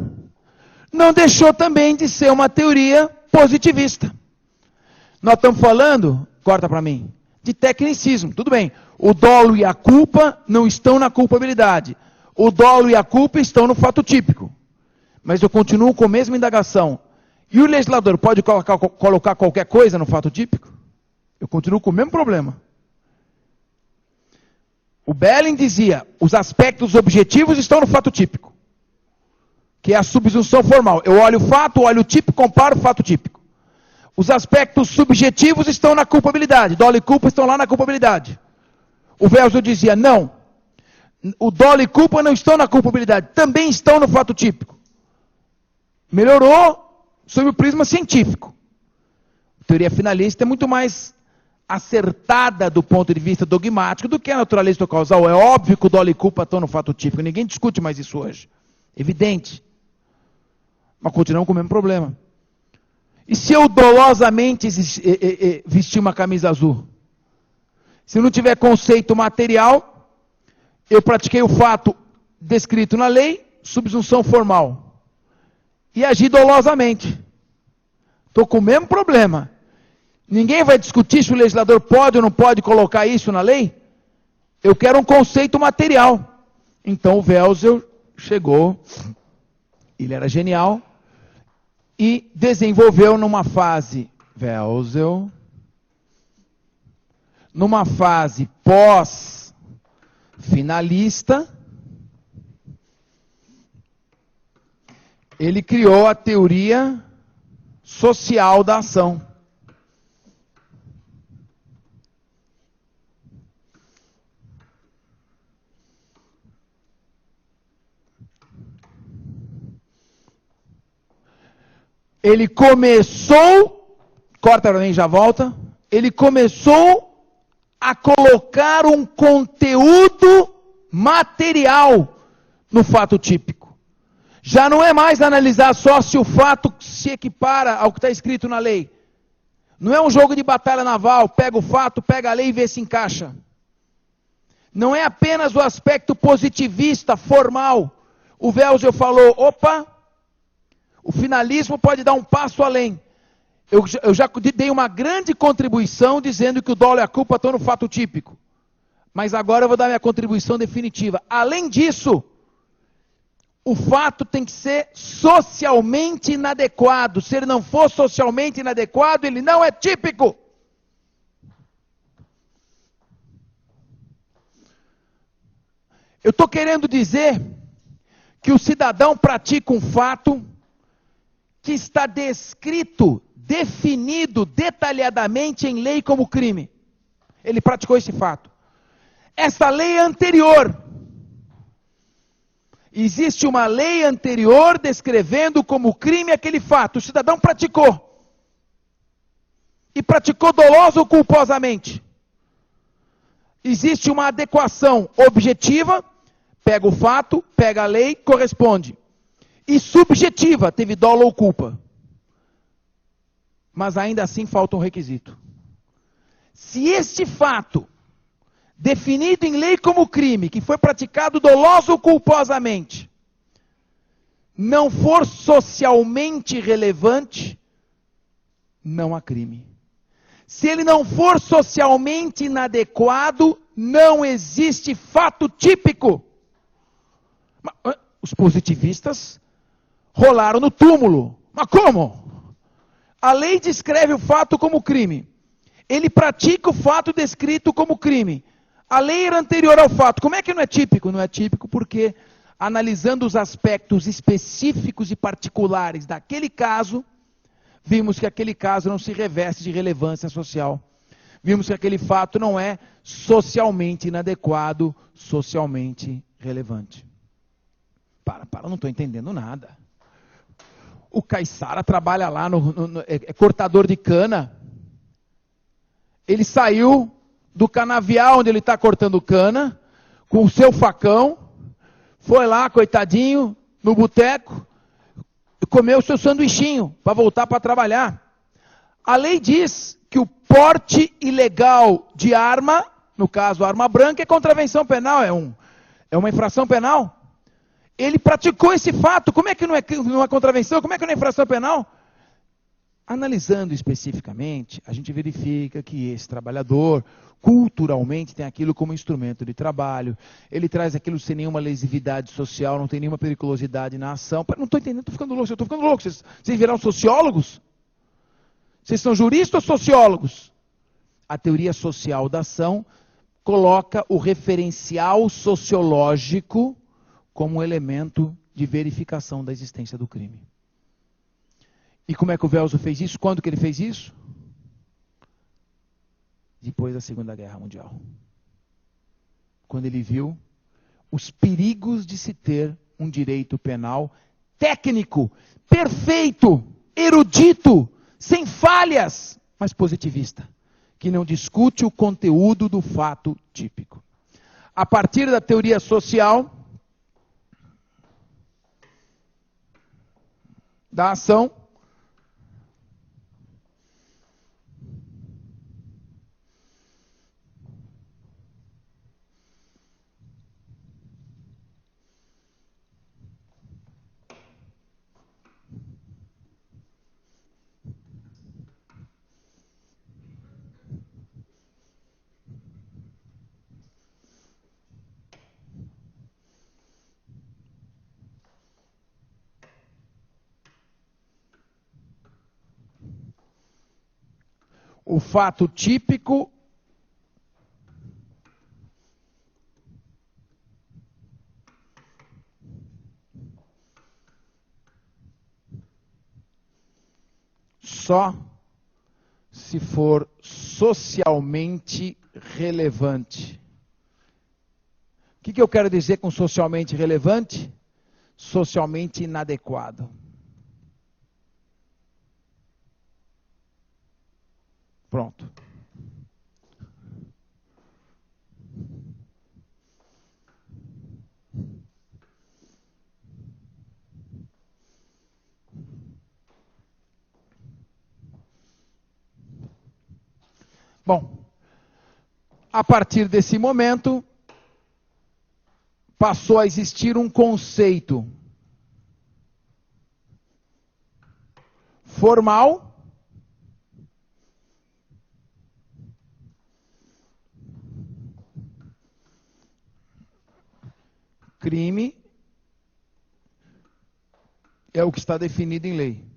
não deixou também de ser uma teoria positivista. Nós estamos falando, corta para mim, de tecnicismo. Tudo bem, o dolo e a culpa não estão na culpabilidade. O dolo e a culpa estão no fato típico. Mas eu continuo com a mesma indagação. E o legislador pode colocar qualquer coisa no fato típico? Eu continuo com o mesmo problema. O Belling dizia, os aspectos objetivos estão no fato típico, que é a subsunção formal. Eu olho o fato, olho o tipo, comparo o fato típico. Os aspectos subjetivos estão na culpabilidade. Dolo e culpa estão lá na culpabilidade. O Welser dizia, não. O dolo e culpa não estão na culpabilidade. Também estão no fato típico. Melhorou sob o prisma científico. A teoria finalista é muito mais acertada do ponto de vista dogmático do que a naturalista ou causal. É óbvio que o dolo e culpa estão no fato típico. Ninguém discute mais isso hoje. Evidente. Mas continuamos com o mesmo problema. E se eu dolosamente vestir uma camisa azul? Se não tiver conceito material, eu pratiquei o fato descrito na lei, subsunção formal. E agi dolosamente. Estou com o mesmo problema. Ninguém vai discutir se o legislador pode ou não pode colocar isso na lei? Eu quero um conceito material. Então o Welser chegou, ele era genial, e desenvolveu numa fase, Welser, numa fase pós-finalista, ele criou a teoria social da ação. Ele começou, corta para mim, já volta, ele começou a colocar um conteúdo material no fato típico. Já não é mais analisar só se o fato se equipara ao que está escrito na lei. Não é um jogo de batalha naval, pega o fato, pega a lei e vê se encaixa. Não é apenas o aspecto positivista, formal. O Welser falou, opa, o finalismo pode dar um passo além. Eu já dei uma grande contribuição dizendo que o dolo e a culpa estão no fato típico. Mas agora eu vou dar minha contribuição definitiva. Além disso, o fato tem que ser socialmente inadequado. Se ele não for socialmente inadequado, ele não é típico. Eu estou querendo dizer que o cidadão pratica um fato que está descrito, definido detalhadamente em lei como crime. Ele praticou esse fato. Essa lei é anterior. Existe uma lei anterior descrevendo como crime aquele fato. O cidadão praticou. E praticou doloso ou culposamente. Existe uma adequação objetiva, pega o fato, pega a lei, corresponde. E subjetiva, teve dolo ou culpa. Mas ainda assim falta um requisito. Se este fato, definido em lei como crime, que foi praticado doloso ou culposamente, não for socialmente relevante, não há crime. Se ele não for socialmente inadequado, não existe fato típico. Os positivistas rolaram no túmulo. Mas como? A lei descreve o fato como crime. Ele pratica o fato descrito como crime. A lei era anterior ao fato. Como é que não é típico? Não é típico porque, analisando os aspectos específicos e particulares daquele caso, vimos que aquele caso não se reveste de relevância social. Vimos que aquele fato não é socialmente inadequado, socialmente relevante. Não estou entendendo nada. O Caissara trabalha lá, é cortador de cana. Ele saiu do canavial onde ele está cortando cana, com o seu facão, foi lá, coitadinho, no boteco, comeu o seu sanduichinho para voltar para trabalhar. A lei diz que o porte ilegal de arma, no caso arma branca, é contravenção penal, é uma infração penal. Ele praticou esse fato, como é que não é contravenção, como é que não é infração penal? Analisando especificamente, a gente verifica que esse trabalhador, culturalmente, tem aquilo como instrumento de trabalho, ele traz aquilo sem nenhuma lesividade social, não tem nenhuma periculosidade na ação. Não estou entendendo, estou ficando louco. Vocês viraram sociólogos? Vocês são juristas ou sociólogos? A teoria social da ação coloca o referencial sociológico como um elemento de verificação da existência do crime. E como é que o Welser fez isso? Quando que ele fez isso? Depois da Segunda Guerra Mundial. Quando ele viu os perigos de se ter um direito penal técnico, perfeito, erudito, sem falhas, mas positivista, que não discute o conteúdo do fato típico. A partir da teoria social da ação, o fato típico só se for socialmente relevante. O que eu quero dizer com socialmente relevante? Socialmente inadequado. Pronto. Bom, a partir desse momento, passou a existir um conceito formal crime é o que está definido em lei.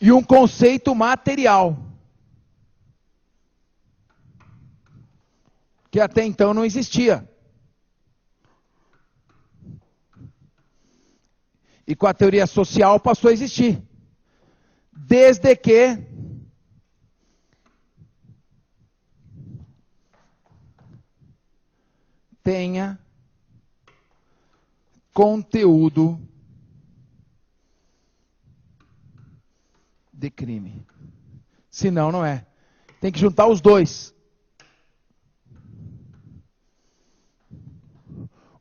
E um conceito material, que até então não existia. E com a teoria social passou a existir. Desde que tenha conteúdo de crime. Senão, não é. Tem que juntar os dois.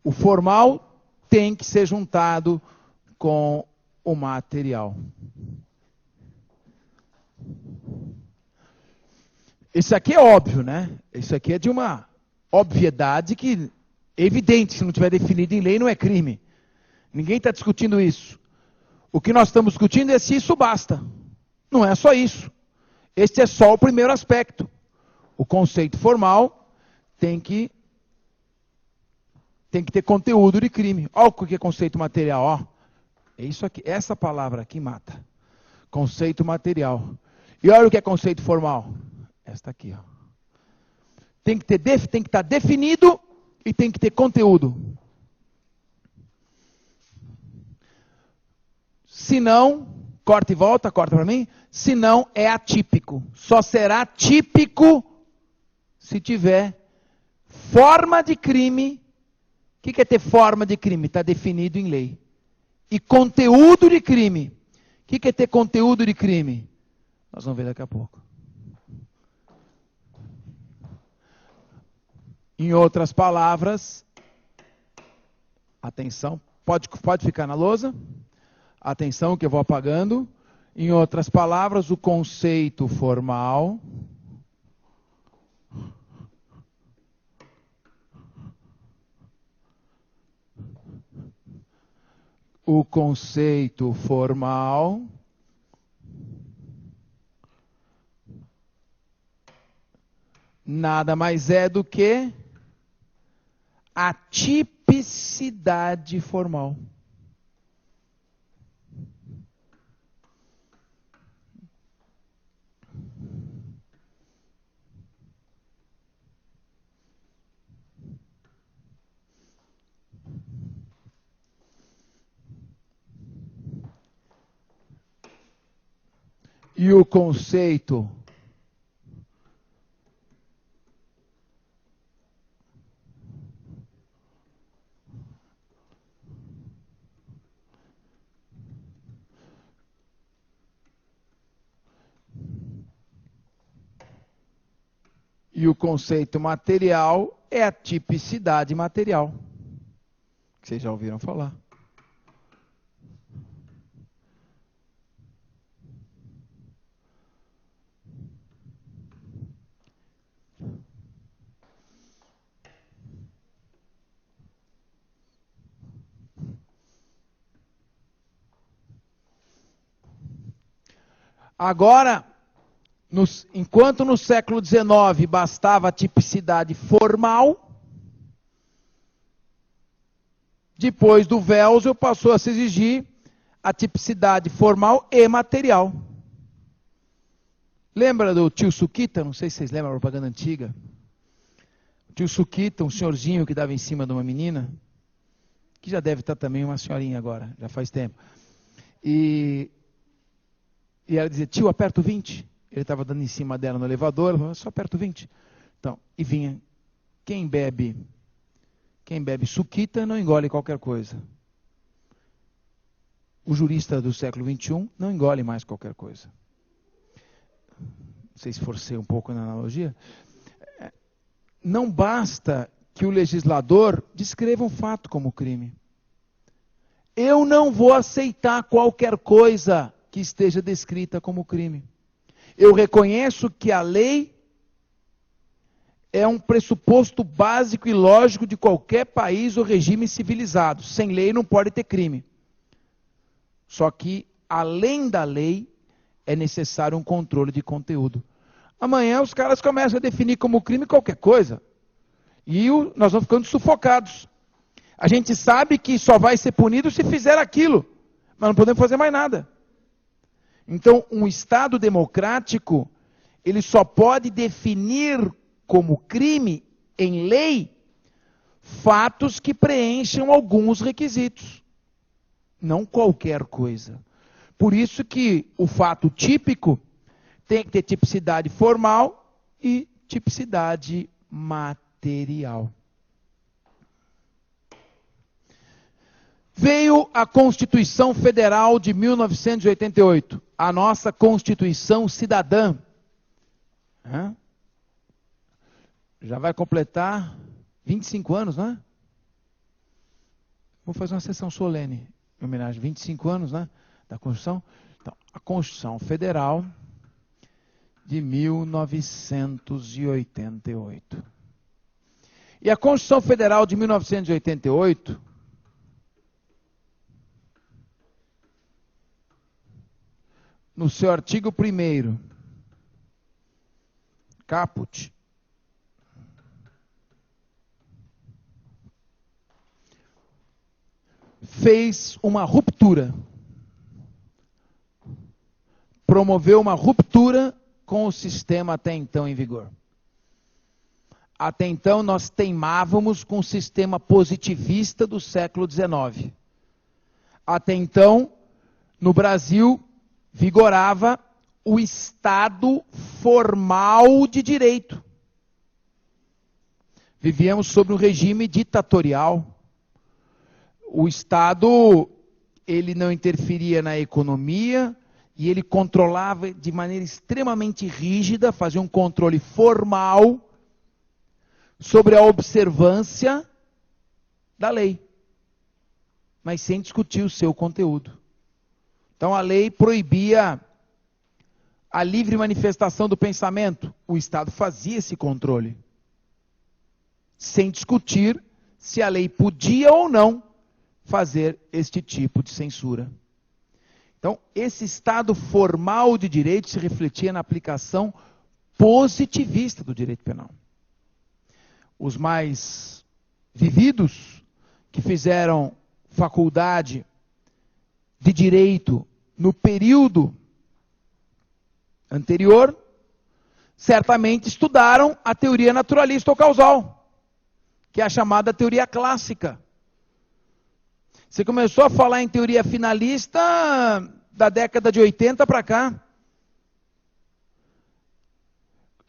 O formal tem que ser juntado com o material. Isso aqui é óbvio, né? Isso aqui é de uma obviedade que é evidente, se não tiver definido em lei, não é crime. Ninguém está discutindo isso. O que nós estamos discutindo é se isso basta. Não é só isso. Este é só o primeiro aspecto. O conceito formal tem que ter conteúdo de crime. Olha o que é conceito material, ó. É isso aqui, essa palavra aqui mata. Conceito material. E olha o que é conceito formal. Esta aqui, ó. Tem que estar definido e tem que ter conteúdo. Se não, corta e volta, corta para mim. Se não, é atípico. Só será típico se tiver forma de crime. O que é ter forma de crime? Está definido em lei. E conteúdo de crime. O que é ter conteúdo de crime? Nós vamos ver daqui a pouco. Em outras palavras, atenção, pode ficar na lousa. Atenção que eu vou apagando. Em outras palavras, o conceito formal nada mais é do que a tipicidade formal. E o conceito material é a tipicidade material. Que vocês já ouviram falar. Agora, enquanto no século XIX bastava a tipicidade formal, depois do Welser passou a se exigir a tipicidade formal e material. Lembra do tio Suquita? Não sei se vocês lembram da propaganda antiga. O tio Suquita, um senhorzinho que dava em cima de uma menina, que já deve estar também uma senhorinha agora, já faz tempo. E ela dizia, tio, aperta o 20. Ele estava dando em cima dela no elevador, ela falou, só aperta o 20. Então, e vinha, quem bebe Suquita não engole qualquer coisa. O jurista do século XXI não engole mais qualquer coisa. Não sei se forcei um pouco na analogia. Não basta que o legislador descreva um fato como crime. Eu não vou aceitar qualquer coisa que esteja descrita como crime. Eu reconheço que a lei é um pressuposto básico e lógico de qualquer país ou regime civilizado. Sem lei não pode ter crime. Só que, além da lei, é necessário um controle de conteúdo. Amanhã os caras começam a definir como crime qualquer coisa. E nós vamos ficando sufocados. A gente sabe que só vai ser punido se fizer aquilo. Mas não podemos fazer mais nada. Então, um Estado democrático, ele só pode definir como crime, em lei, fatos que preencham alguns requisitos. Não qualquer coisa. Por isso que o fato típico tem que ter tipicidade formal e tipicidade material. Veio a Constituição Federal de 1988, a nossa Constituição Cidadã. Já vai completar 25 anos, não é? Vou fazer uma sessão solene em homenagem a 25 anos, né, da Constituição. Então, a Constituição Federal de 1988. E a Constituição Federal de 1988, no seu artigo 1º, caput, fez uma ruptura, promoveu uma ruptura com o sistema até então em vigor. Até então nós teimávamos com o sistema positivista do século XIX. Até então, no Brasil, vigorava o Estado formal de direito. Vivíamos sob um regime ditatorial. O Estado, ele não interferia na economia e ele controlava de maneira extremamente rígida, fazia um controle formal sobre a observância da lei, mas sem discutir o seu conteúdo. Então a lei proibia a livre manifestação do pensamento. O Estado fazia esse controle, sem discutir se a lei podia ou não fazer este tipo de censura. Então, esse Estado formal de direito se refletia na aplicação positivista do direito penal. Os mais vividos, que fizeram faculdade de direito no período anterior, certamente estudaram a teoria naturalista ou causal, que é a chamada teoria clássica. Você começou a falar em teoria finalista da década de 80 para cá.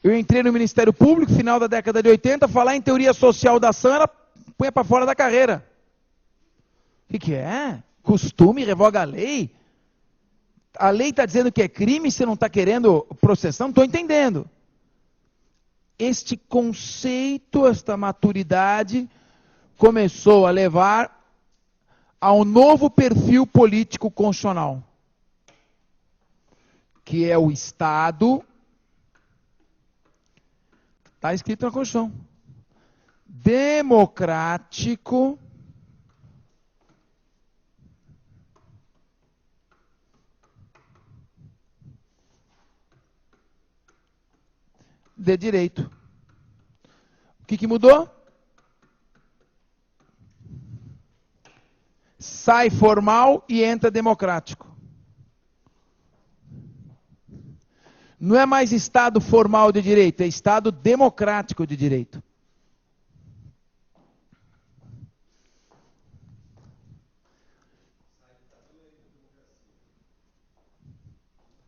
Eu entrei no Ministério Público, final da década de 80, falar em teoria social da ação era punha para fora da carreira. O que é? Costume revoga a lei? A lei está dizendo que é crime, você não está querendo processar? Não estou entendendo. Este conceito, esta maturidade, começou a levar a um novo perfil político constitucional, que é o Estado, está escrito na Constituição, democrático, de direito. O que mudou? Sai formal e entra democrático. Não é mais Estado formal de direito, é Estado democrático de direito.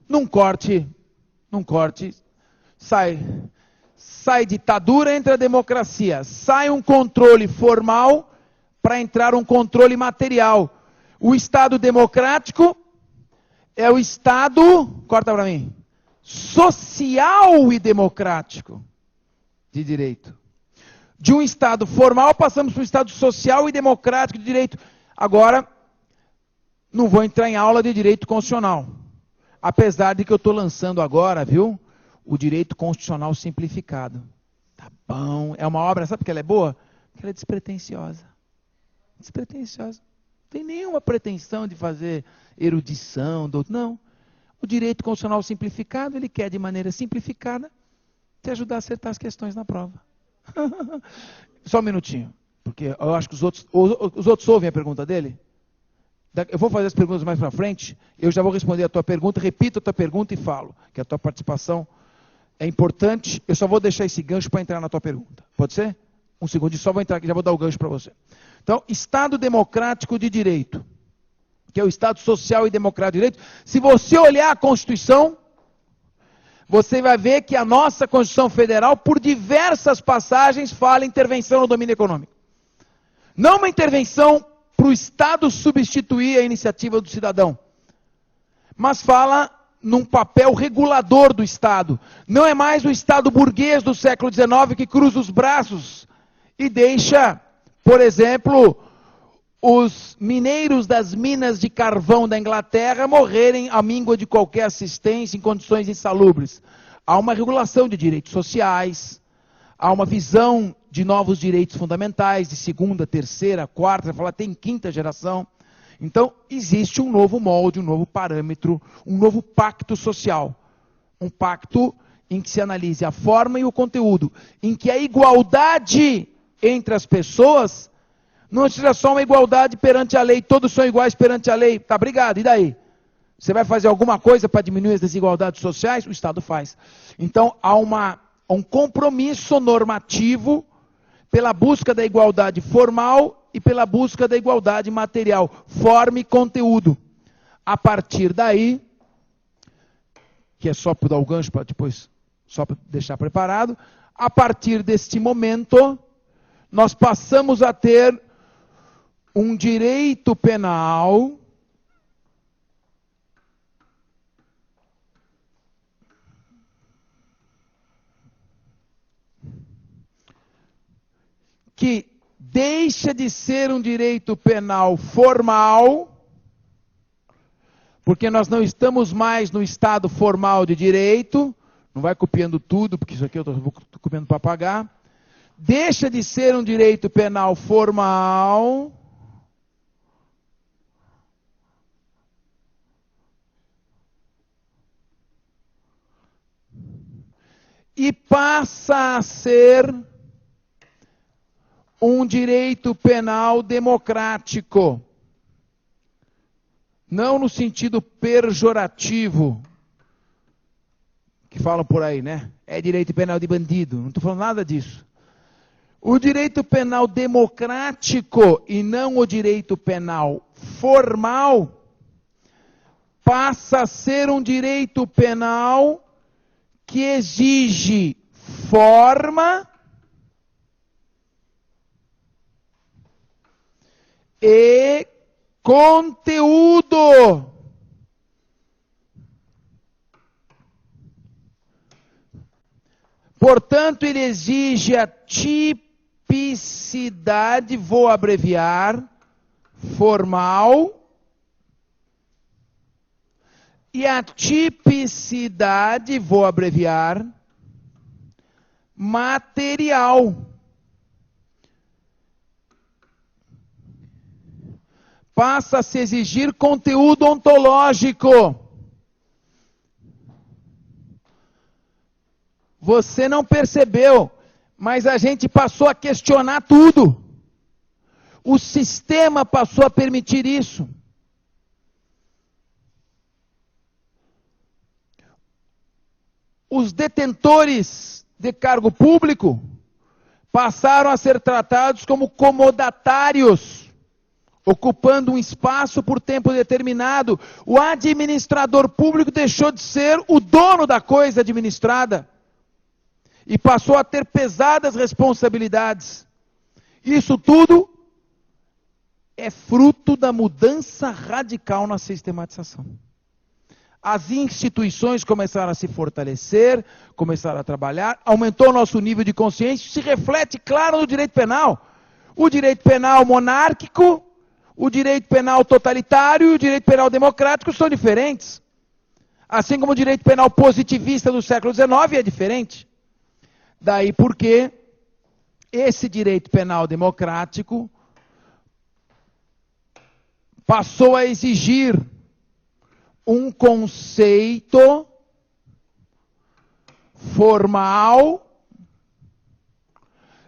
Num corte, sai ditadura, entra democracia. Sai um controle formal para entrar um controle material. O Estado democrático é o Estado, corta para mim, social e democrático de direito. De um Estado formal passamos para um Estado social e democrático de direito. Agora, não vou entrar em aula de direito constitucional. Apesar de que eu estou lançando agora, viu? O direito constitucional simplificado. Tá bom. É uma obra, sabe porque ela é boa? Porque ela é despretensiosa. Despretensiosa. Não tem nenhuma pretensão de fazer erudição. Não. O direito constitucional simplificado, ele quer de maneira simplificada te ajudar a acertar as questões na prova. Só um minutinho. Porque eu acho que os outros ouvem a pergunta dele. Eu vou fazer as perguntas mais para frente, eu já vou responder a tua pergunta, repito a tua pergunta e falo, que a tua participação é importante, eu só vou deixar esse gancho para entrar na tua pergunta. Pode ser? Um segundo, só vou entrar aqui, já vou dar o gancho para você. Então, Estado democrático de direito, que é o Estado social e democrático de direito. Se você olhar a Constituição, você vai ver que a nossa Constituição Federal, por diversas passagens, fala em intervenção no domínio econômico. Não uma intervenção para o Estado substituir a iniciativa do cidadão, mas fala num papel regulador do Estado. Não é mais o Estado burguês do século XIX que cruza os braços e deixa, por exemplo, os mineiros das minas de carvão da Inglaterra morrerem à míngua de qualquer assistência em condições insalubres. Há uma regulação de direitos sociais, há uma visão de novos direitos fundamentais, de segunda, terceira, quarta, falar tem quinta geração. Então, existe um novo molde, um novo parâmetro, um novo pacto social. Um pacto em que se analise a forma e o conteúdo, em que a igualdade entre as pessoas não seja só uma igualdade perante a lei, todos são iguais perante a lei. Tá, obrigado, e daí? Você vai fazer alguma coisa para diminuir as desigualdades sociais? O Estado faz. Então, há um compromisso normativo pela busca da igualdade formal e pela busca da igualdade material, forma e conteúdo. A partir daí, que é só para dar o gancho para depois, só para deixar preparado, a partir deste momento, nós passamos a ter um direito penal que deixa de ser um direito penal formal, porque nós não estamos mais no estado formal de direito, não vai copiando tudo, porque isso aqui eu estou copiando para pagar, deixa de ser um direito penal formal e passa a ser um direito penal democrático. Não no sentido pejorativo, que falam por aí, né? É direito penal de bandido. Não estou falando nada disso. O direito penal democrático e não o direito penal formal passa a ser um direito penal que exige forma e conteúdo. Portanto, ele exige a tipicidade, vou abreviar, formal, e a tipicidade, vou abreviar, material. Passa a se exigir conteúdo ontológico. Você não percebeu, mas a gente passou a questionar tudo. O sistema passou a permitir isso. Os detentores de cargo público passaram a ser tratados como comodatários, ocupando um espaço por tempo determinado. O administrador público deixou de ser o dono da coisa administrada e passou a ter pesadas responsabilidades. Isso tudo é fruto da mudança radical na sistematização. As instituições começaram a se fortalecer, começaram a trabalhar, aumentou o nosso nível de consciência, se reflete, claro, no direito penal. O direito penal monárquico, o direito penal totalitário e o direito penal democrático são diferentes. Assim como o direito penal positivista do século XIX é diferente. Daí porque esse direito penal democrático passou a exigir um conceito formal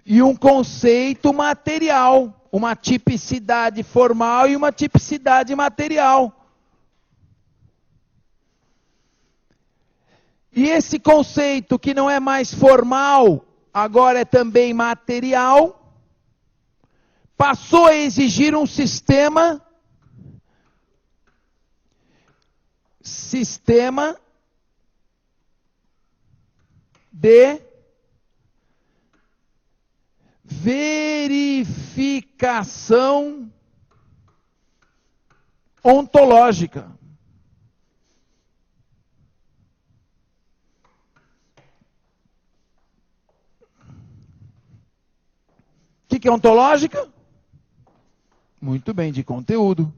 e um conceito material, uma tipicidade formal e uma tipicidade material. E esse conceito que não é mais formal, agora é também material, passou a exigir um sistema de verificação ontológica. O que é ontológica? Muito bem, de conteúdo.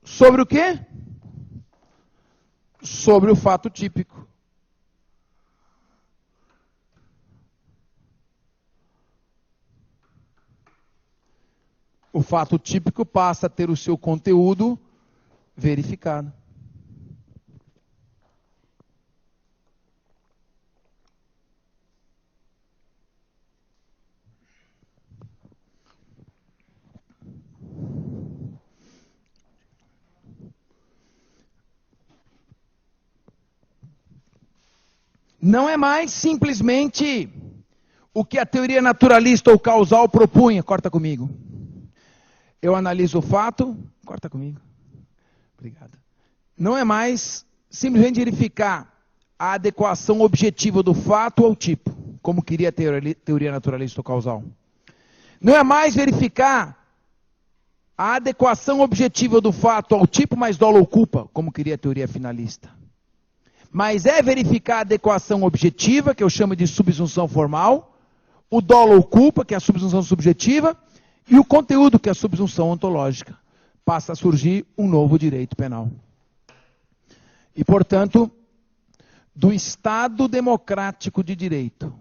Sobre o quê? Sobre o fato típico. fato típico passa a ter o seu conteúdo verificado. Não é mais simplesmente o que a teoria naturalista ou causal propunha. Corta comigo. Eu analiso o fato. Corta comigo. Obrigado. Não é mais simplesmente verificar a adequação objetiva do fato ao tipo, como queria a teoria naturalista ou causal. Não é mais verificar a adequação objetiva do fato ao tipo mais dolo ou culpa, como queria a teoria finalista. Mas é verificar a adequação objetiva, que eu chamo de subsunção formal, o dolo ou culpa, que é a subsunção subjetiva, e o conteúdo, que é a subsunção ontológica. Passa a surgir um novo direito penal. E, portanto, do Estado democrático de direito,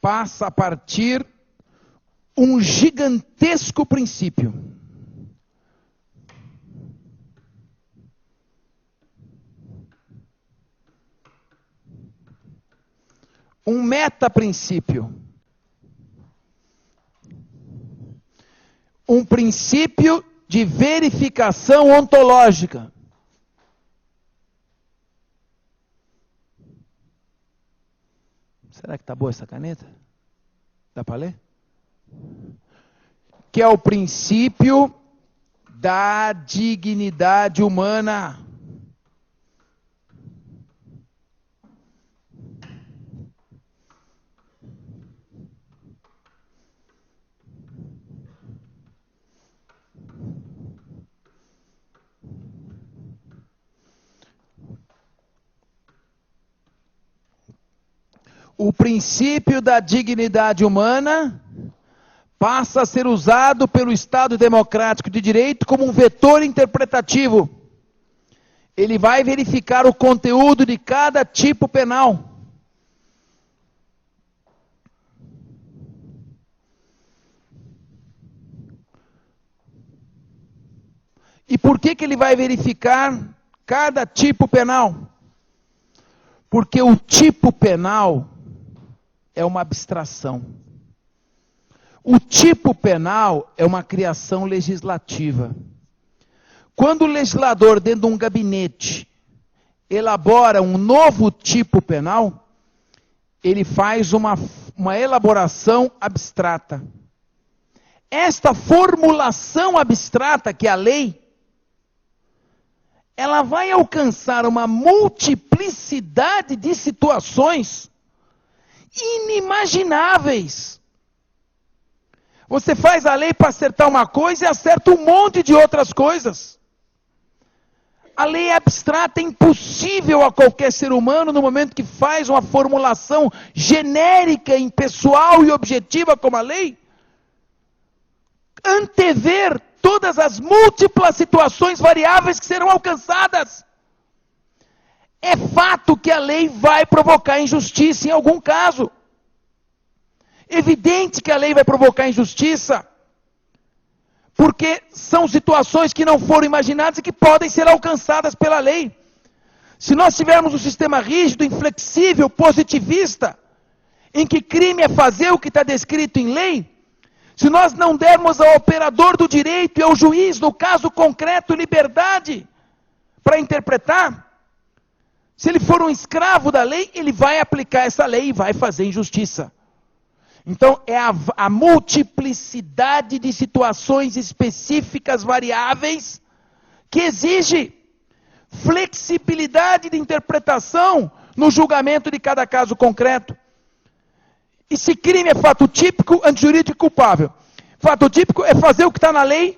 passa a partir um gigantesco princípio. Um metaprincípio. Um princípio de verificação ontológica. Será que está boa essa caneta? Dá para ler? Que é o princípio da dignidade humana. O princípio da dignidade humana passa a ser usado pelo Estado democrático de direito como um vetor interpretativo. Ele vai verificar o conteúdo de cada tipo penal. E por que ele vai verificar cada tipo penal? Porque o tipo penal é uma abstração. O tipo penal é uma criação legislativa. Quando o legislador, dentro de um gabinete, elabora um novo tipo penal, ele faz uma elaboração abstrata. Esta formulação abstrata, que é a lei, ela vai alcançar uma multiplicidade de situações inimagináveis. Você faz a lei para acertar uma coisa e acerta um monte de outras coisas. A lei é abstrata, é impossível a qualquer ser humano, no momento que faz uma formulação genérica, impessoal e objetiva como a lei, antever todas as múltiplas situações variáveis que serão alcançadas. É fato que a lei vai provocar injustiça em algum caso. Evidente que a lei vai provocar injustiça, porque são situações que não foram imaginadas e que podem ser alcançadas pela lei. Se nós tivermos um sistema rígido, inflexível, positivista, em que crime é fazer o que está descrito em lei, se nós não dermos ao operador do direito e ao juiz, no caso concreto, liberdade para interpretar, se ele for um escravo da lei, ele vai aplicar essa lei e vai fazer injustiça. Então, é a multiplicidade de situações específicas, variáveis, que exige flexibilidade de interpretação no julgamento de cada caso concreto. E se crime é fato típico, antijurídico e culpável. Fato típico é fazer o que está na lei,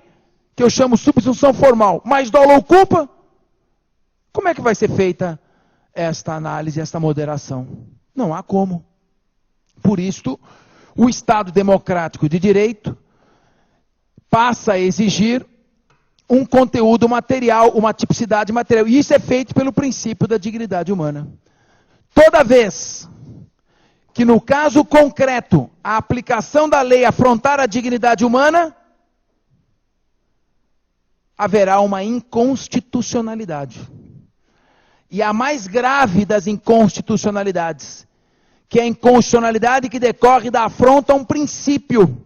que eu chamo subsunção formal, mais dolo ou culpa. Como é que vai ser feita esta análise, esta moderação? Não há como. Por isto, o Estado democrático de direito passa a exigir um conteúdo material, uma tipicidade material. E isso é feito pelo princípio da dignidade humana. Toda vez que no caso concreto a aplicação da lei afrontar a dignidade humana, haverá uma inconstitucionalidade. E a mais grave das inconstitucionalidades, que é a inconstitucionalidade que decorre da afronta a um princípio.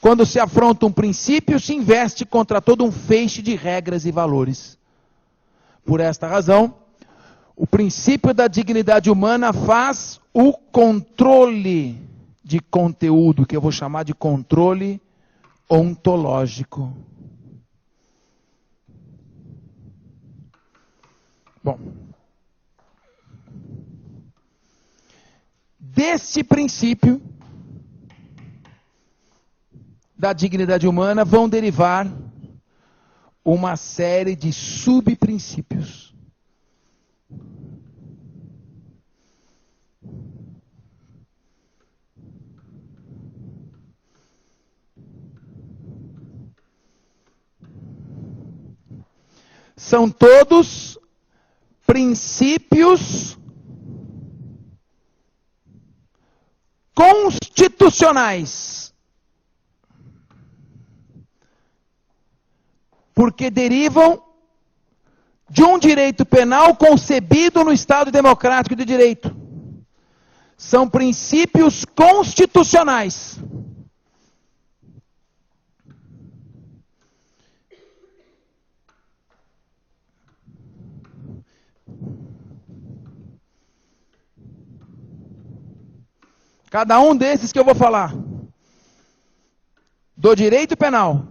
Quando se afronta um princípio, se investe contra todo um feixe de regras e valores. Por esta razão, o princípio da dignidade humana faz o controle de conteúdo, que eu vou chamar de controle ontológico. Bom, desse princípio da dignidade humana vão derivar uma série de subprincípios. São todos princípios constitucionais, porque derivam de um direito penal concebido no Estado Democrático de Direito. São princípios constitucionais. Cada um desses que eu vou falar, do direito penal,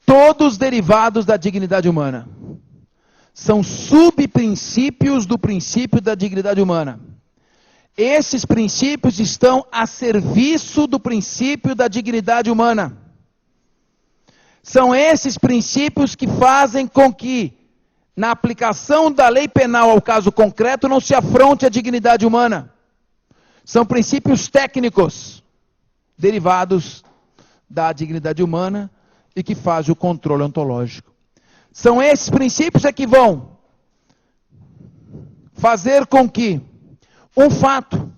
todos derivados da dignidade humana, são subprincípios do princípio da dignidade humana. Esses princípios estão a serviço do princípio da dignidade humana. São esses princípios que fazem com que, na aplicação da lei penal ao caso concreto, não se afronte a dignidade humana. São princípios técnicos, derivados da dignidade humana e que fazem o controle ontológico. São esses princípios que vão fazer com que um fato,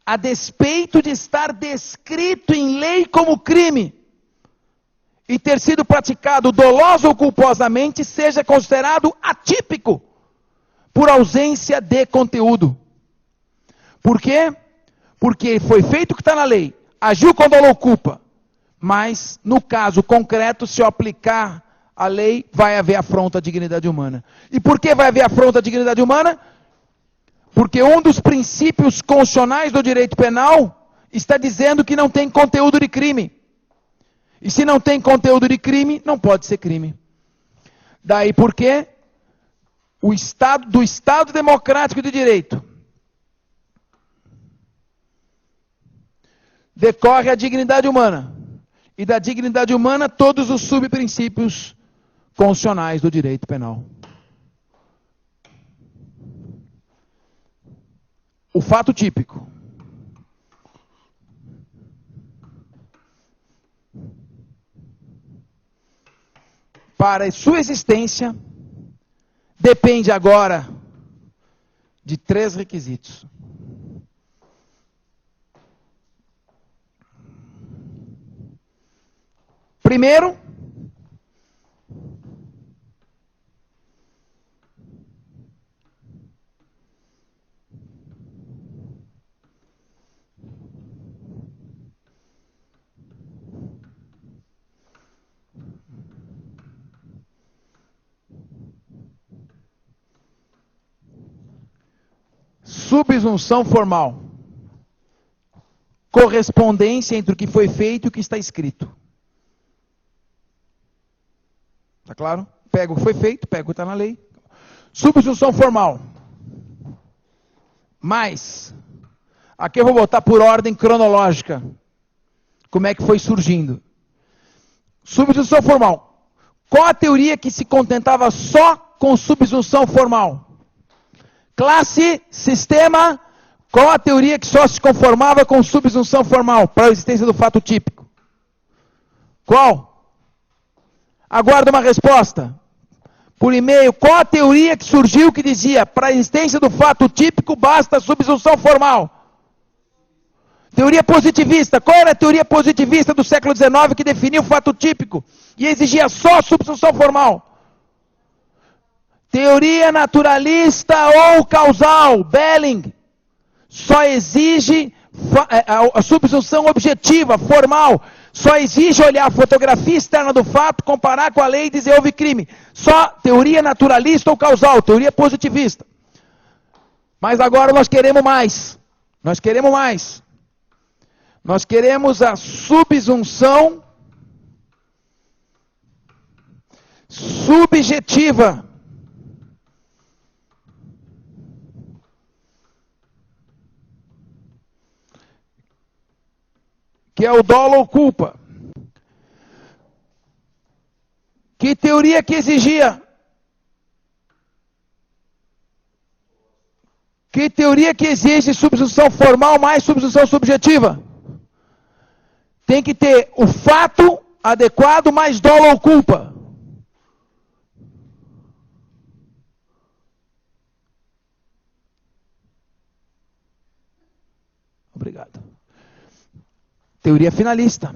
a despeito de estar descrito em lei como crime, e ter sido praticado doloso ou culposamente, seja considerado atípico, por ausência de conteúdo. Por quê? Porque foi feito o que está na lei, agiu com dolo ou culpa, mas no caso concreto, se eu aplicar a lei, vai haver afronta à dignidade humana. E por que vai haver afronta à dignidade humana? Porque um dos princípios constitucionais do direito penal está dizendo que não tem conteúdo de crime. E se não tem conteúdo de crime, não pode ser crime. Daí porque do Estado Democrático de Direito decorre a dignidade humana. E da dignidade humana, todos os subprincípios constitucionais do direito penal. O fato típico. Para a sua existência, depende agora de 3 requisitos. Primeiro, subsunção formal. Correspondência entre o que foi feito e o que está escrito. Está claro? Pega o que foi feito, pega o que está na lei. Subsunção formal. Mas, aqui eu vou botar por ordem cronológica. Como é que foi surgindo. Subsunção formal. Qual a teoria que se contentava só com subsunção formal. Classe, sistema, qual a teoria que só se conformava com subsunção formal para a existência do fato típico? Qual? Aguardo uma resposta. Por e-mail, qual a teoria que surgiu que dizia para a existência do fato típico basta a subsunção formal? Teoria positivista. Qual era a teoria positivista do século XIX que definia o fato típico e exigia só a subsunção formal? Teoria naturalista ou causal, Belling. Só exige a subsunção objetiva, formal. Só exige olhar a fotografia externa do fato, comparar com a lei e dizer houve crime. Só teoria naturalista ou causal, teoria positivista. Mas agora nós queremos mais. Nós queremos mais. Nós queremos a subsunção subjetiva. Que é o dolo ou culpa. Que teoria que exigia? Que teoria que exige subsunção formal mais subsunção subjetiva? Tem que ter o fato adequado mais dolo ou culpa. Obrigado. Teoria finalista.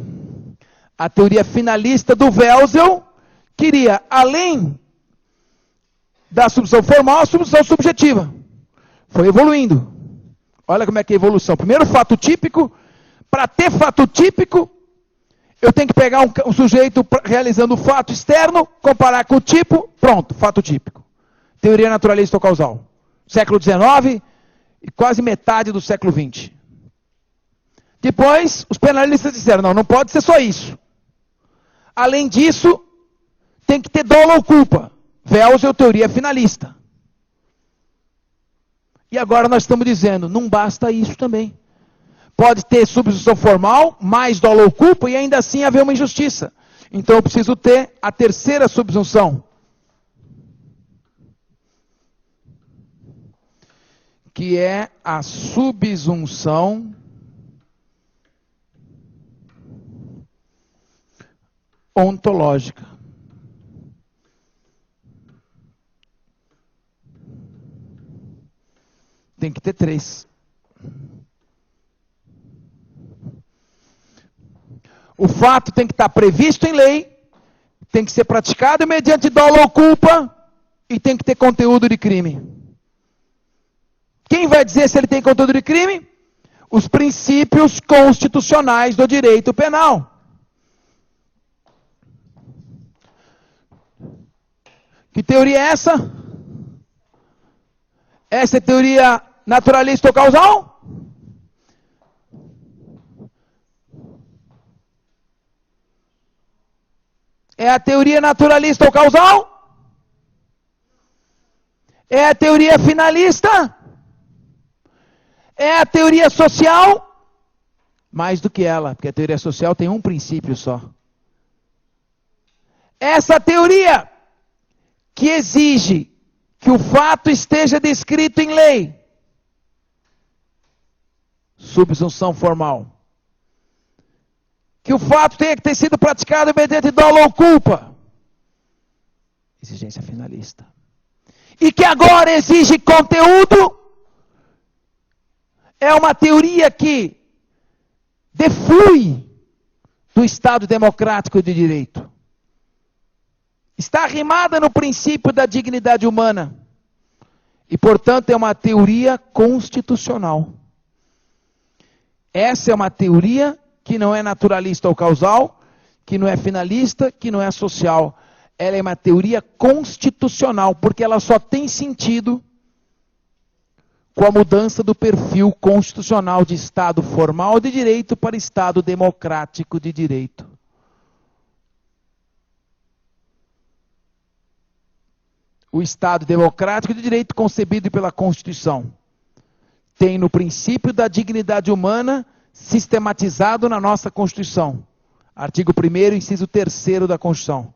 A teoria finalista do Welsel queria, além da subsunção formal, a subsunção subjetiva. Foi evoluindo. Olha como é que é a evolução. Primeiro, fato típico. Para ter fato típico, eu tenho que pegar um sujeito realizando o fato externo, comparar com o tipo, pronto, fato típico. Teoria naturalista ou causal. Século XIX e quase metade do século XX. Depois, os penalistas disseram, não pode ser só isso. Além disso, tem que ter dolo ou culpa. Welsel, teoria finalista. E agora nós estamos dizendo, não basta isso também. Pode ter subsunção formal, mais dolo ou culpa, e ainda assim haver uma injustiça. Então eu preciso ter a terceira subsunção. Que é a subsunção ontológica. Tem que ter 3. O fato tem que estar previsto em lei, tem que ser praticado mediante dolo ou culpa e tem que ter conteúdo de crime. Quem vai dizer se ele tem conteúdo de crime? Os princípios constitucionais do direito penal. Que teoria é essa? Essa é teoria naturalista ou causal? É a teoria naturalista ou causal? É a teoria finalista? É a teoria social? Mais do que ela, porque a teoria social tem um princípio só. Essa teoria que exige que o fato esteja descrito em lei. Subsunção formal. Que o fato tenha que ter sido praticado mediante dolo ou culpa. Exigência finalista. E que agora exige conteúdo. É uma teoria que deflui do Estado democrático de direito. Está arrimada no princípio da dignidade humana. E, portanto, é uma teoria constitucional. Essa é uma teoria que não é naturalista ou causal, que não é finalista, que não é social. Ela é uma teoria constitucional, porque ela só tem sentido com a mudança do perfil constitucional de Estado formal de direito para Estado democrático de direito. O Estado democrático de direito concebido pela Constituição tem no princípio da dignidade humana sistematizado na nossa Constituição. Artigo 1º, inciso 3º da Constituição.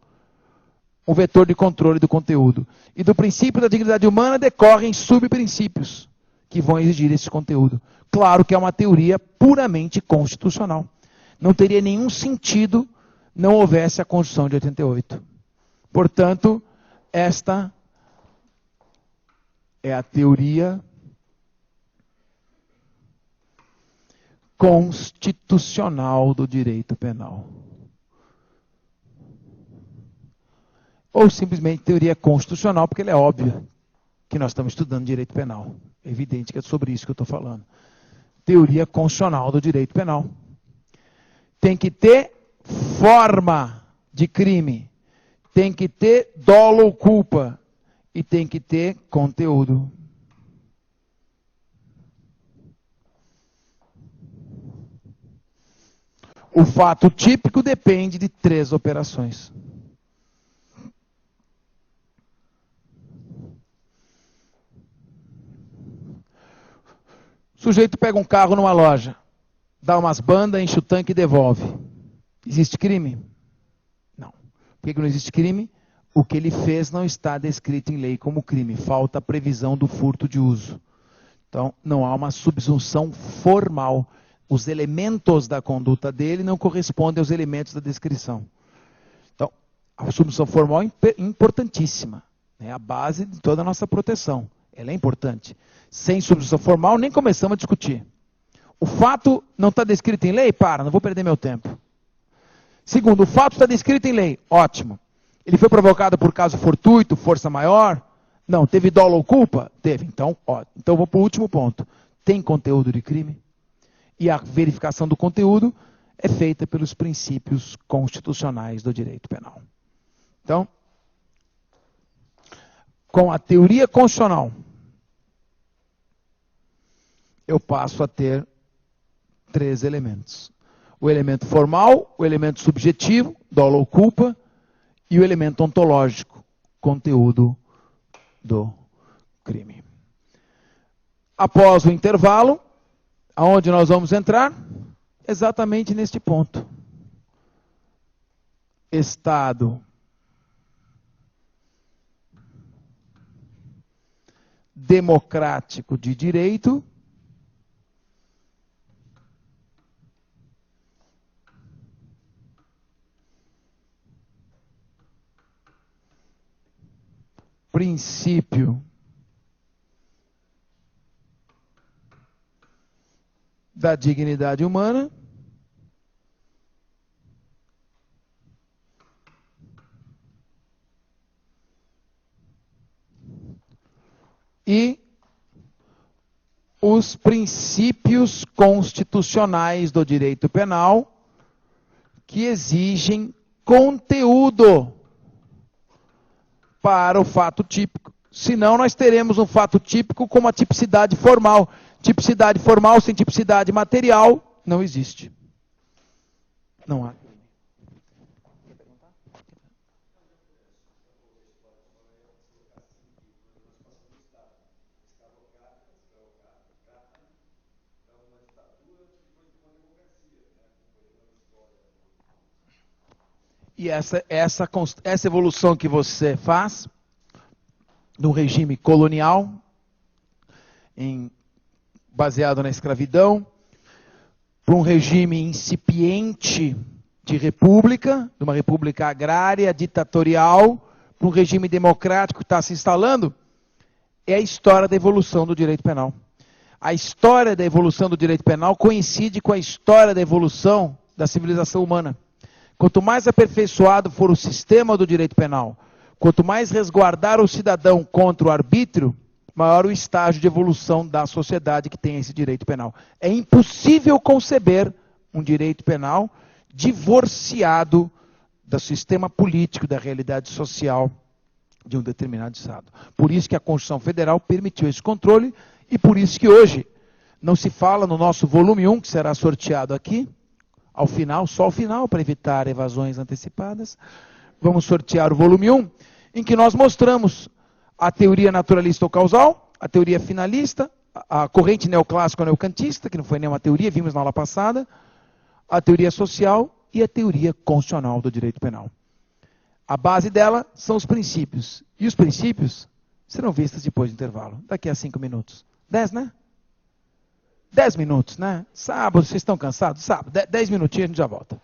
um vetor de controle do conteúdo. E do princípio da dignidade humana decorrem subprincípios que vão exigir esse conteúdo. Claro que é uma teoria puramente constitucional. Não teria nenhum sentido não houvesse a Constituição de 88. Portanto, esta é a teoria constitucional do direito penal. Ou simplesmente teoria constitucional, porque ela é óbvia que nós estamos estudando direito penal. É evidente que é sobre isso que eu estou falando. Teoria constitucional do direito penal. Tem que ter forma de crime, tem que ter dolo ou culpa e tem que ter conteúdo. O fato típico depende de 3 operações. O sujeito pega um carro numa loja, dá umas bandas, enche o tanque e devolve. Existe crime? Não. Por que não existe crime? O que ele fez não está descrito em lei como crime. Falta a previsão do furto de uso. Então, não há uma subsunção formal. Os elementos da conduta dele não correspondem aos elementos da descrição. Então, a subsunção formal é importantíssima. É a base de toda a nossa proteção. Ela é importante. Sem subsunção formal, nem começamos a discutir. O fato não está descrito em lei? Não vou perder meu tempo. Segundo, o fato está descrito em lei. Ótimo. Ele foi provocado por caso fortuito, força maior? Não. Teve dolo ou culpa? Teve. Então, então vou para o último ponto. Tem conteúdo de crime? E a verificação do conteúdo é feita pelos princípios constitucionais do direito penal. Então, com a teoria constitucional, eu passo a ter 3 elementos. O elemento formal, o elemento subjetivo, dolo ou culpa, e o elemento ontológico, conteúdo do crime. Após o intervalo, aonde nós vamos entrar? Exatamente neste ponto. Estado democrático de direito princípio da dignidade humana e os princípios constitucionais do direito penal que exigem conteúdo para o fato típico. Senão nós teremos um fato típico com uma tipicidade formal. Tipicidade formal sem tipicidade material não existe. Não há. E essa evolução que você faz do regime colonial, baseado na escravidão, para um regime incipiente de república, de uma república agrária, ditatorial, para um regime democrático que está se instalando, é a história da evolução do direito penal. A história da evolução do direito penal coincide com a história da evolução da civilização humana. Quanto mais aperfeiçoado for o sistema do direito penal, quanto mais resguardar o cidadão contra o arbítrio, maior o estágio de evolução da sociedade que tem esse direito penal. É impossível conceber um direito penal divorciado do sistema político, da realidade social de um determinado Estado. Por isso que a Constituição Federal permitiu esse controle e por isso que hoje não se fala no nosso volume 1, que será sorteado aqui, ao final, só ao final, para evitar evasões antecipadas. Vamos sortear o volume 1, em que nós mostramos a teoria naturalista ou causal, a teoria finalista, a corrente neoclássica ou neocantista, que não foi nenhuma teoria, vimos na aula passada, a teoria social e a teoria constitucional do direito penal. A base dela são os princípios. E os princípios serão vistos depois do intervalo. Daqui a 5 minutos. 10, né? 10 minutos, né? Sábado, vocês estão cansados? Sábado, 10 minutinhos a gente já volta.